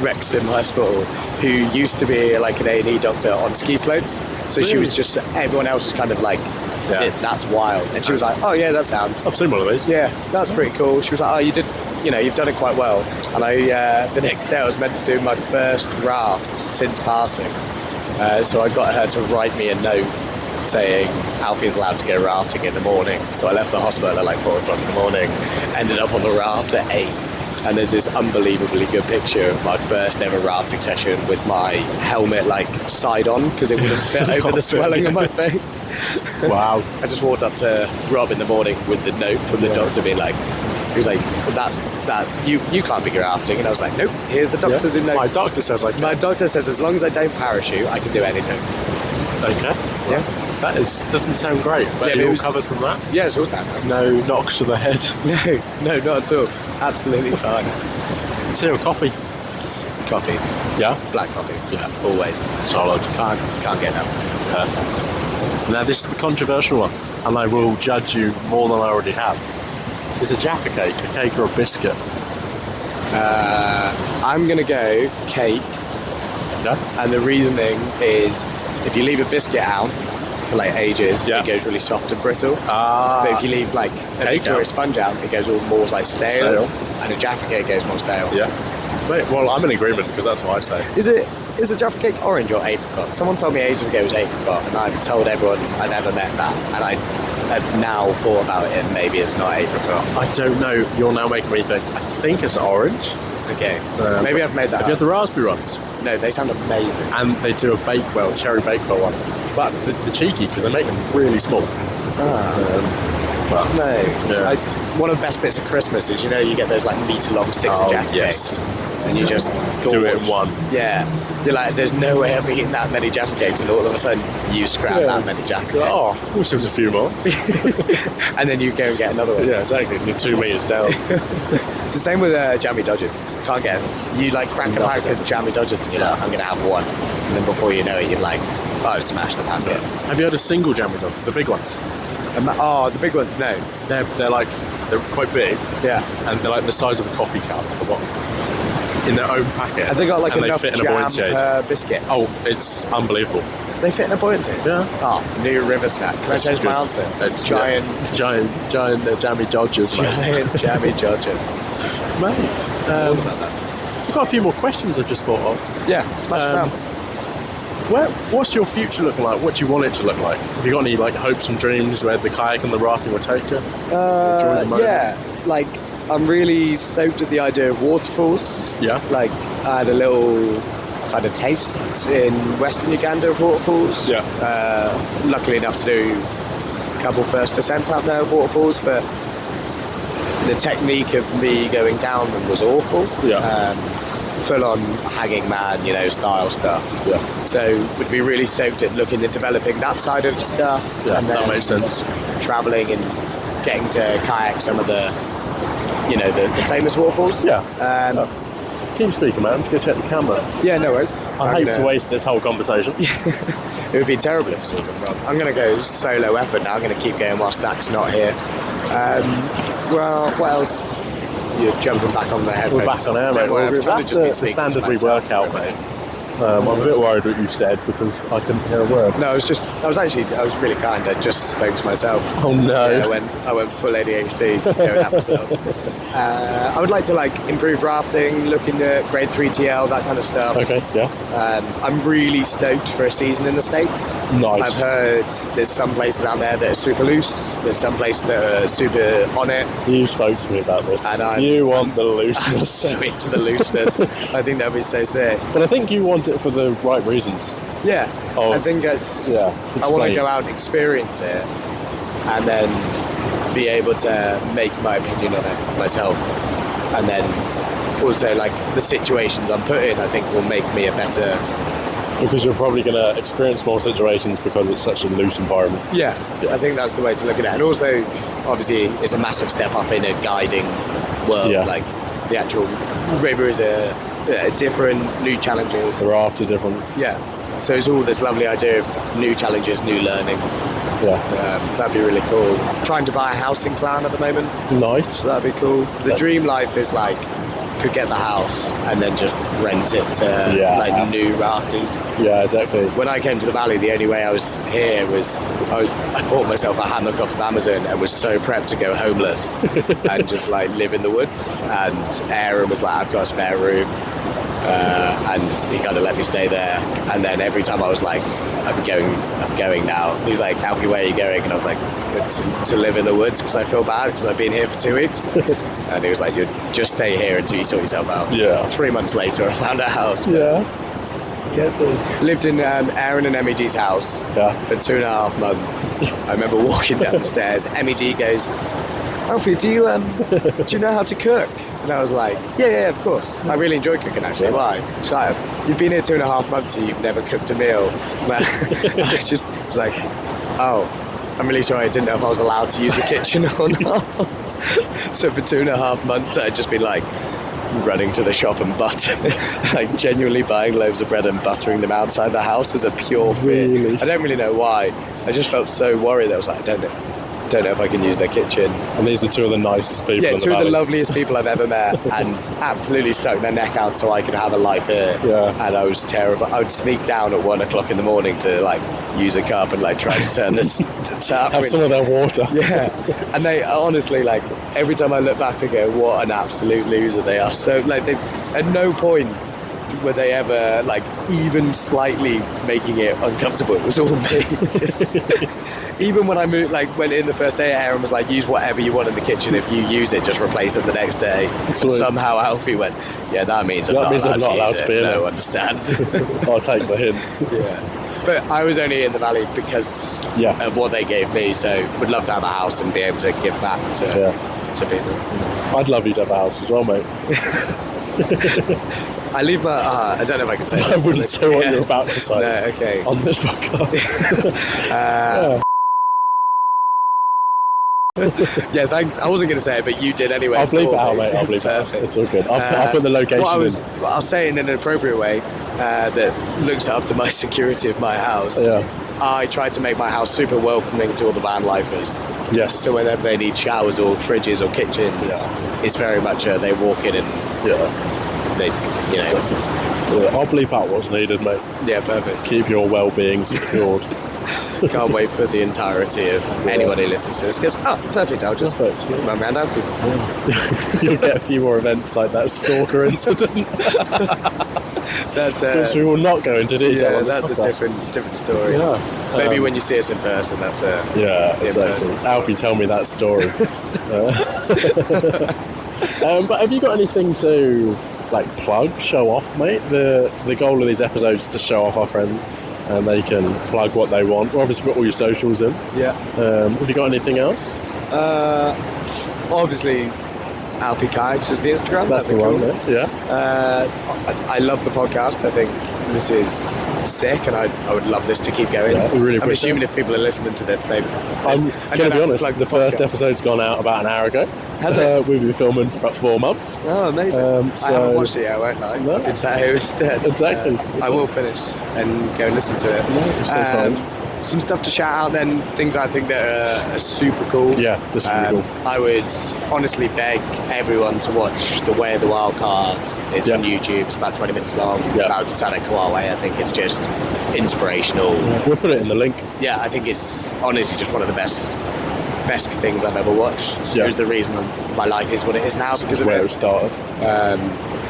Wrexham Hospital, who used to be like an A&E doctor on ski slopes. So she was just... Everyone else was kind of like... Yeah. That's wild. And she was like, oh yeah, that sounds... I've seen one of these. Yeah, that's pretty cool. She was like, oh, you've done it quite well. And the next day I was meant to do my first raft since passing. So I got her to write me a note saying Alfie is allowed to go rafting in the morning. So I left the hospital at like 4 o'clock in the morning, ended up on the raft at 8. And there's this unbelievably good picture of my first ever rafting session with my helmet like side on because it wouldn't fit over the swelling on my face. Wow. I just walked up to Rob in the morning with the note from the doctor being like, he was like, you can't be rafting. And I was like, nope, here's the doctor's in note. My doctor says My doctor says as long as I don't parachute, I can do anything. Okay. Yeah. That doesn't sound great, but you're all covered from that? Yeah, it's all sound. No knocks to the head? No, not at all. Absolutely fine. Tea or coffee? Coffee. Yeah? Black coffee. Yeah. Always. Solid. Can't get enough. Perfect. Now this is the controversial one, and I will judge you more than I already have. Is a Jaffa cake a cake or a biscuit? I'm going to go cake. Yeah? And the reasoning is if you leave a biscuit out for like ages, it goes really soft and brittle. But if you leave like a Victoria sponge out, it goes all more like stale. And a Jaffa cake goes more stale. Yeah. Well, I'm in agreement because that's what I say. Is a Jaffa cake orange or apricot? Someone told me ages ago it was apricot, and I've told everyone I've ever met that, and I have now thought about it, and maybe it's not apricot. I don't know. You're now making me think. I think it's orange. Okay. Maybe I've made that Have you had the raspberry ones? No, they sound amazing. And they do a Bakewell, cherry Bakewell one. But the cheeky, because they make them really small. But no. Yeah. One of the best bits of Christmas is, you get those like metre-long sticks of Jaffa cakes. And you just do it in one. Yeah. You're like, there's no way I'm eating that many Jaffa cakes, and all of a sudden you scrap that many Jaffa cakes. Oh, wish there was a few more. And then you go and get another one. Yeah, exactly. You're 2 metres down. It's the same with jammy dodgers. Can't get them. You like crack a pack of jammy dodgers and you're like, I'm going to have one. And then before you know it, you're like, oh, smash the packet. Have you had a single jammy dodger? The big ones? The big ones, no. They're quite big. Yeah. And they're like the size of a coffee cup. In their own packet. Have they got like enough fit in jam a buoyancy per biscuit? Oh, it's unbelievable. They fit in a buoyancy? Yeah. Oh, new river snack. Can I change my answer? It's giant jammy dodgers, mate. Giant jammy dodger. Mate. I've got a few more questions I've just thought of. Yeah, smash them out. What's your future looking like? What do you want it to look like? Have you got any like hopes and dreams where the kayak and the rafting will take you? Yeah, like I'm really stoked at the idea of waterfalls. Yeah. Like I had a little kind of taste in Western Uganda of waterfalls. Yeah. Luckily enough to do a couple first ascent up there of waterfalls, but the technique of me going down them was awful. Yeah. Full on hanging man, style stuff. Yeah. So would be really stoked at looking at developing that side of stuff. Yeah, and then that makes sense. Travelling and getting to kayak some of the the famous waterfalls. Yeah. Keep speaking, man. Let's go check the camera. Yeah, no worries. I hate to waste this whole conversation. It would be terrible if it's all gone wrong. I'm going to go solo effort now. I'm going to keep going while Zach's not here. Well, what else? You're jumping back on the headphones. We're back on air, mate. That's the standard re-workout, mate. I'm a bit worried what you said because I couldn't hear a word. No, I was really kind. I just spoke to myself. Oh no! I went full ADHD, just going at myself. I would like to improve rafting, looking at grade 3 TL, that kind of stuff. Okay, yeah. I'm really stoked for a season in the States. Nice. I've heard there's some places out there that are super loose. There's some places that are super on it. You spoke to me about this. And you want the looseness. I'm so into the looseness. I think that'd be so sick. But I think you want it for the right reasons. Yeah. I think it's... Yeah. I want to go out and experience it and then be able to make my opinion on it myself and then also like the situations I'm put in, I think will make me a better. Because you're probably going to experience more situations because it's such a loose environment. Yeah, I think that's the way to look at it. And also, obviously, it's a massive step up in a guiding world. Yeah. Like the actual river is a different, new challenges. The raft are different. Yeah. So it's all this lovely idea of new challenges, new learning. Yeah. That'd be really cool. Trying to buy a housing plan at the moment. Nice. So that'd be cool. The dream life is like, could get the house and then just rent it to new rafties. Yeah, exactly. When I came to the valley, the only way I was here was I bought myself a hammock off of Amazon and was so prepped to go homeless and just like live in the woods. And Aaron was like, I've got a spare room. And he kind of let me stay there. And then every time I was like, I'm going now. He was like, Alfie, where are you going? And I was like, to live in the woods because I feel bad because I've been here for 2 weeks. And he was like, you just stay here until you sort yourself out. Yeah. 3 months later, I found a house. Yeah. Lived in Aaron and MED's house for 2.5 months. I remember walking down the stairs. MED goes, Alfie, do you know how to cook? And I was like, yeah, of course. I really enjoy cooking, actually. Why? She's like, you've been here 2.5 months and you've never cooked a meal. I was like, oh, I'm really sorry. I didn't know if I was allowed to use the kitchen or not. So for 2.5 months, I'd just been like running to the shop and like genuinely buying loaves of bread and buttering them outside the house as a pure fear. Really? I don't really know why. I just felt so worried that I was like, I don't know if I can use their kitchen. And these are two of the nicest people in the two valley. of the loveliest people I've ever met, and absolutely stuck their neck out so I could have a life here. Yeah. And I was terrified. I would sneak down at 1 o'clock in the morning to like use a cup and like try to turn the tap. Have some of their water. Yeah. And they honestly, like, every time I look back, I go, what an absolute loser they are. So like, they at no point were they ever like even slightly making it uncomfortable. It was all me. Just even when I moved, like went in the first day, Aaron was like, use whatever you want in the kitchen. If you use it, just replace it the next day. And somehow Alfie went, yeah, that means I'm not allowed to be in it. No, understand. I'll take the hint. Yeah. But I was only in the valley because of what they gave me, so would love to have a house and be able to give back to people. I'd love you to have a house as well, mate. I leave my... I don't know if I can say that. I wouldn't say what you're about to say. No, okay. On this podcast. Yeah, thanks. I wasn't going to say it, but you did anyway. I'll bleep it out, mate. I'll bleep it out. It's all good. I'll put the location I'll say it in an appropriate way that looks after my security of my house. Yeah. I try to make my house super welcoming to all the van lifers. Yes. So whenever they need showers or fridges or kitchens, it's very much they walk in and they, I'll bleep out what's needed, mate. Yeah, perfect. Keep your well-being secured. Can't wait for the entirety of anybody listens to this. Goes, perfect. I'll just run around Alfie's. You'll get a few more events like that stalker incident. That's which we will not go into detail. Yeah, that's a different story. Yeah. Maybe when you see us in person, that's a exactly. Alfie, tell me that story. But have you got anything to like plug, show off, mate? The goal of these episodes is to show off our friends, and they can plug what they want. We'll obviously put all your socials in. Yeah. Have you got anything else? Obviously, Alfie Kayaker is the Instagram. That's the one, cool. Yeah. I love the podcast. I think this is sick, and I would love this to keep going. Yeah, we really I'm assuming if people are listening to this, I'm going to be honest, the first episode's gone out about an hour ago. Has it? We've been filming for about 4 months. Oh, amazing. I haven't watched it yet, won't I? No. I've been sat here instead. Exactly. I will finish and go and listen to it. No, you're so kind. Some stuff to shout out then, things I think that are super cool. Yeah, this is really cool. I would honestly beg everyone to watch The Way of the Wild Card. It's on YouTube, it's about 20 minutes long, about Sana Kawaii. I think it's just inspirational. Yeah. We'll put it in the link. Yeah, I think it's honestly just one of the best things I've ever watched. Yeah. It was the reason my life is what it is now because of where it started.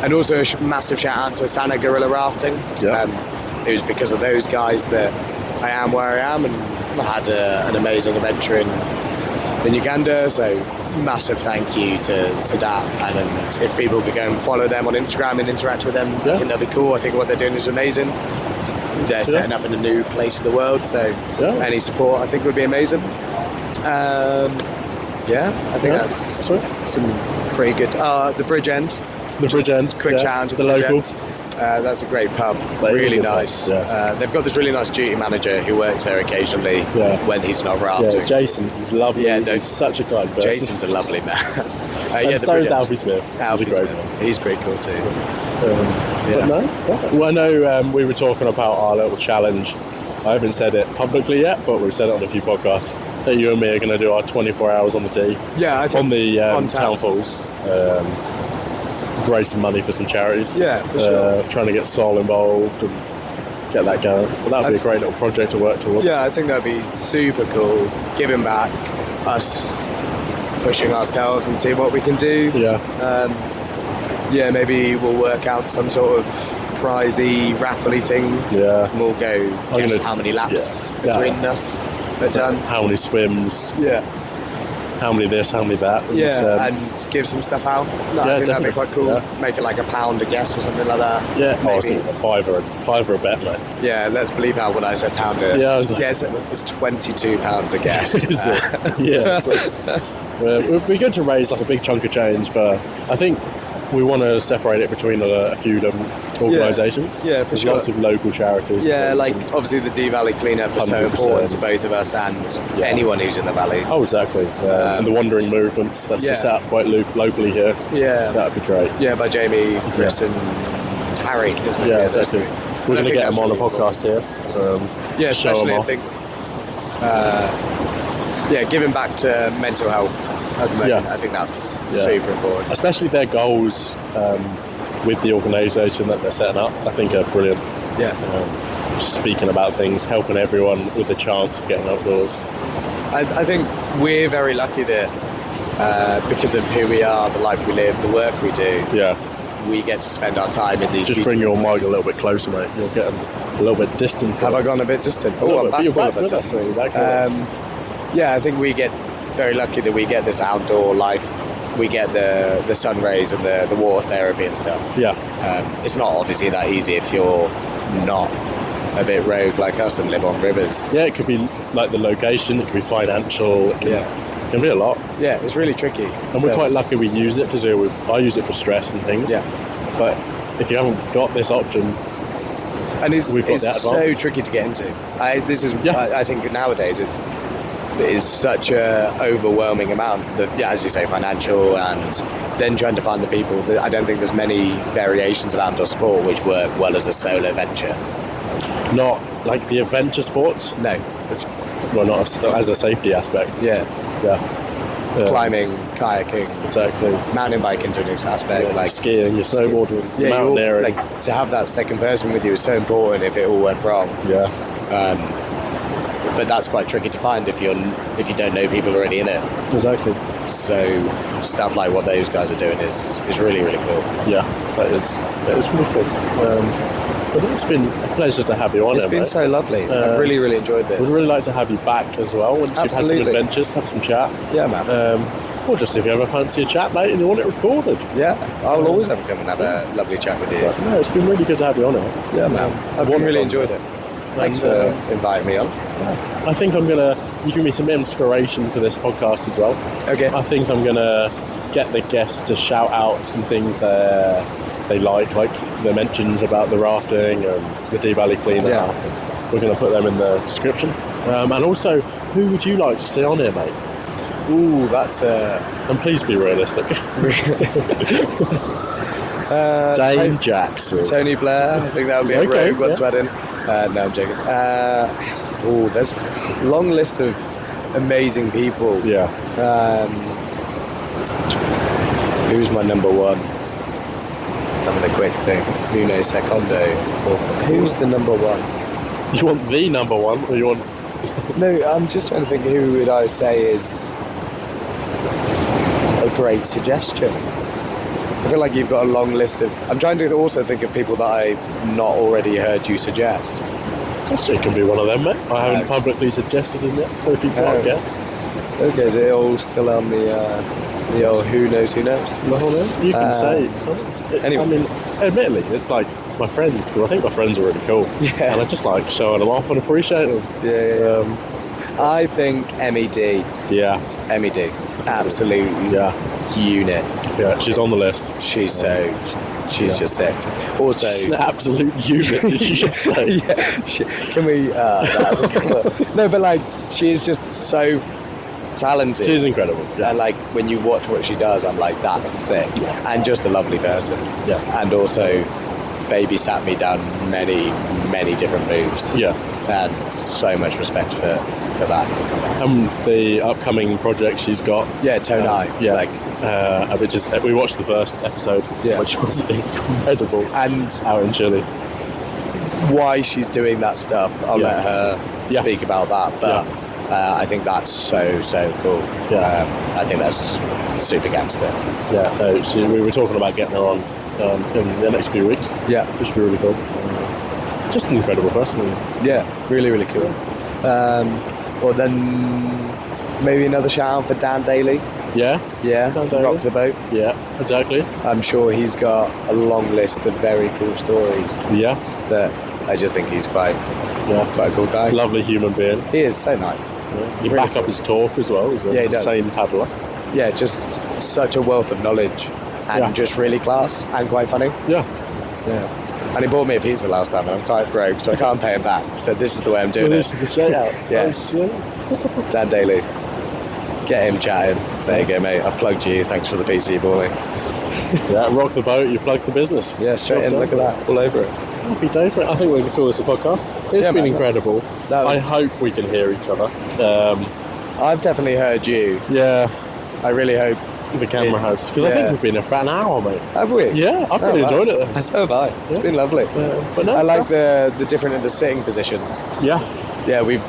And also a massive shout out to Sana Gorilla Rafting. Yeah. It was because of those guys that I am where I am, and I had an amazing adventure in Uganda, so massive thank you to Sadat, and if people could go and follow them on Instagram and interact with them, I think that'd be cool. I think what they're doing is amazing. They're setting up in a new place of the world, so any support I think would be amazing. I think that's some pretty good. The Bridge End The Bridge End. Quick shout out to the Bridge local. End. That's a great pub. That is a Really good pub, nice. yes. They've got this really nice duty manager who works there occasionally when he's not rafting. Yeah, Jason is lovely. Yeah, no, he's such a kind person. Jason's a lovely man. And so is Alfie Smith. Alfie He's a great Smith. He's pretty cool too. But no, well, I know we were talking about our little challenge. I haven't said it publicly yet, but we've said it on a few podcasts that you and me are going to do our 24 hours on the D. Yeah, I think on the on town falls. Raise some money for some charities. Yeah, for sure. Trying to get Sol involved and get that going. But that would be a great little project to work towards. Yeah, I think that would be super cool. Giving back, us pushing ourselves and see what we can do. Yeah. Maybe we'll work out some sort of prizey, raffly thing. Yeah. And we'll go guess how many laps between us. But, how many swims. Yeah. How many this, how many that. And, and give some stuff out. I think that'd be quite cool. Yeah. Make it like £1 a guess or something like that. Yeah, maybe. I was thinking a fiver a bet, mate. Yeah, let's believe how when I said pounder. Yeah, I was like, it's £22 a guess. Is it? Yeah. It would be good to raise like a big chunk of change for. I think we want to separate it between a few organisations. Yeah, for There's sure. lots of local charities. Yeah, like obviously the D Valley cleanup is so 100%. important to both of us and anyone who's in the valley. Oh, exactly. And the wandering movements that's just set up quite locally here. Yeah, that'd be great. Yeah, by Jamie, Chris, and Harry, isn't it? Yeah, exactly. We're going to get them on a really podcast here. Yeah, show especially them I off. think. Giving back to mental health at the moment. Yeah. I think that's super important. Especially their goals with the organisation that they're setting up, I think are brilliant. Yeah. Speaking about things, helping everyone with the chance of getting outdoors. I think we're very lucky that because of who we are, the life we live, the work we do, we get to spend our time in these. Just bring your places. mic a little bit closer, mate. You're getting a little bit distant. Have I gone a bit distant? Oh, I'm back. You're back with us. Yeah, I think we get very lucky that we get this outdoor life. We get the sun rays and the water therapy and stuff. Yeah. It's not obviously that easy if you're not a bit rogue like us and live on rivers. Yeah, it could be like the location, it could be financial, it can be a lot. Yeah, it's really tricky. And we're quite lucky we use it to deal with, I use it for stress and things. Yeah. But if you haven't got this option, and it's that so tricky to get into. I think nowadays it is such a overwhelming amount that, as you say, financial, and then trying to find the people. I don't think there's many variations of outdoor sport which work well as a solo venture. Not like the adventure sports? No. Not as a safety aspect. Yeah. Climbing, kayaking, exactly. Mountain biking to an aspect, like skiing, you're snowboarding, mountaineering. Like to have that second person with you is so important if it all went wrong. Yeah. But that's quite tricky to find if you don't know people already in it. Exactly. So stuff like what those guys are doing is really, really cool. Yeah, that is really cool. But it's been a pleasure to have you on. It's been so lovely. I've really, really enjoyed this. We'd really like to have you back as well once you've had some adventures, have some chat. Yeah, man. Or just if you ever fancy a chat, mate, and you want it recorded. Yeah, I'll always have to come and have a lovely chat with you. No, it's been really good to have you on it. Yeah, man. I've really enjoyed it. Thanks for inviting me on. I think you give me some inspiration for this podcast as well. Okay. I think I'm going to get the guests to shout out some things they like the mentions about the rafting and the D Valley cleanup. Yeah. We're going to put them in the description. And also, who would you like to see on here, mate? Ooh, that's And please be realistic. Dane Jackson. Tony Blair. I think that would be a rogue one to add in. No, I'm joking. There's a long list of amazing people. Yeah. Who's my number one? Having a quick thing. Nuno Secondo. Who's the number one? You want the number one, or you want? No, I'm just trying to think. Who would I say is a great suggestion? I feel like you've got a long list of. I'm trying to also think of people that I've not already heard you suggest. It can be one of them, mate. I haven't publicly suggested him yet, so if you've got a guest. Okay, is it all still on the old who knows? You can say. Anyway. I mean, admittedly, it's like my friends, because I think my friends are really cool. Yeah. And I just like showing them off and appreciate them. Yeah. I think MED. Yeah. MED. Absolute unit. Yeah, she's on the list. She's just sick. Also, She's an absolute unit, did you just say? yeah, can we? That's a couple. No, but like, she is just so talented. She's incredible. Yeah. And like, when you watch what she does, I'm like, that's sick. And just a lovely person. Yeah. And also, babysat me down many different moves. Yeah. And so much respect for that. The upcoming project she's got. Yeah, Tone Eye. Yeah. Like, which is, we watched the first episode, which was incredible. And out in Chile. Why she's doing that stuff, I'll let her speak about that. But I think that's so cool. Yeah. I think that's super gangster. Yeah. We were talking about getting her on in the next few weeks. Yeah. Which would be really cool. Just an incredible person. Yeah, really cool. Well, then maybe another shout out for Dan Daly. Yeah. Yeah, Dan Daly. Rock the Boat. Yeah, exactly. I'm sure he's got a long list of very cool stories. Yeah. That I just think he's quite a cool guy. Lovely human being. He is so nice. Yeah. You back up his talk as well. He's an he does. insane paddler. Yeah, just such a wealth of knowledge and just really class and quite funny. Yeah. Yeah. And he bought me a pizza last time, and I'm quite broke, so I can't pay him back. So this is the way I'm doing This is the shout out. Yeah. Dan Daly. Get him chatting. There you go, mate. I've plugged you. Thanks for the pizza you bought me. Yeah, rock the boat. You plugged the business. Yeah, straight in. Look at that. All over it. Happy days, mate. I think we can call this a podcast. It's been incredible. I hope we can hear each other. I've definitely heard you. Yeah. I really hope the camera has. Because I think we've been here for about an hour, mate. Have we? Yeah, I've really enjoyed it. So have I. It's been lovely. But no, I like the sitting positions. Yeah. Yeah, we've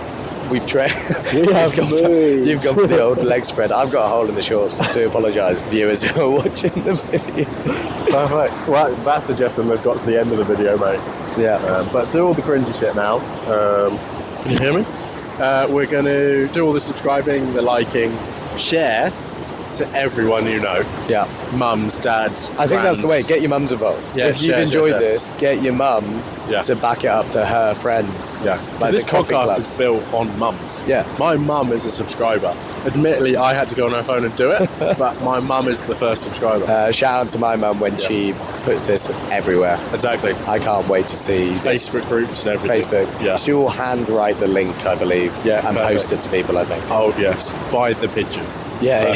trained. You've gone for the old leg spread. I've got a hole in the shorts. To apologise, viewers who are watching the video. Perfect. Well, that suggestion they've got to the end of the video, mate. Yeah. But do all the cringy shit now. Can you hear me? We're going to do all the subscribing, the liking, share to everyone you know. Yeah. Mums, dads, I think that's the way. Get your mums involved. Yeah, if you've enjoyed this, get your mum to back it up to her friends. Yeah. Like this the coffee podcast clubs. is built on mums. Yeah. My mum is a subscriber. Admittedly, I had to go on her phone and do it, but my mum is the first subscriber. Shout out to my mum when she puts this everywhere. Exactly. I can't wait to see Facebook groups and everything. Facebook. Yeah. She will handwrite the link, I believe, and post it to people, I think. Oh, yes. Buy the pigeon. Yeah.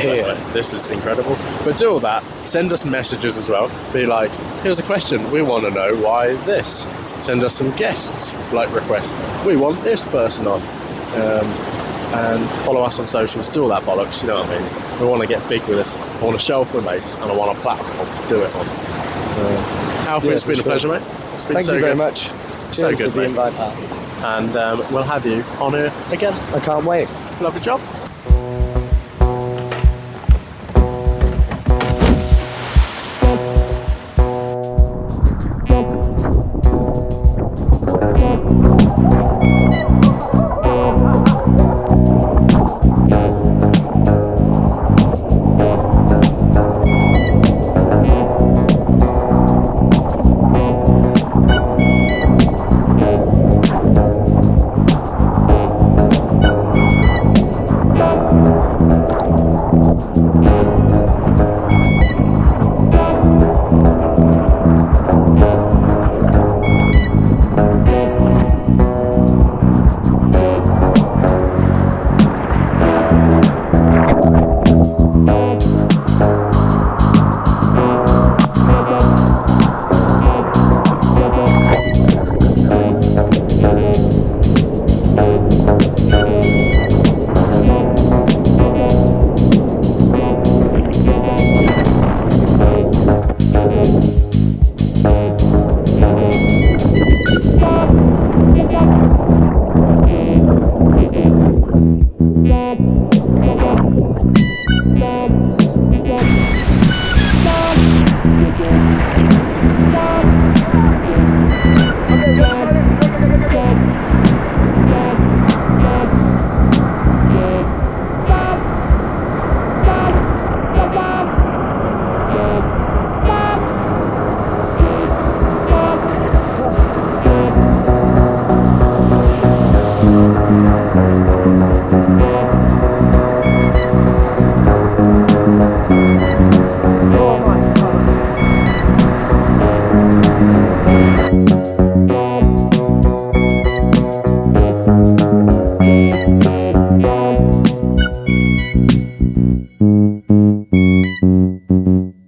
This is incredible. But do all that. Send us messages as well. Be like, here's a question. We want to know why this. Send us some guests, like requests. We want this person on. And follow us on socials. Do all that bollocks, you know what I mean? We want to get big with this. I want to show off my mates, and I want a platform to do it on. Alfie, it's been a pleasure, mate. It's been Thank you very much. So Cheers good, for the mate. invite, pal. And we'll have you on here again. I can't wait. Lovely job.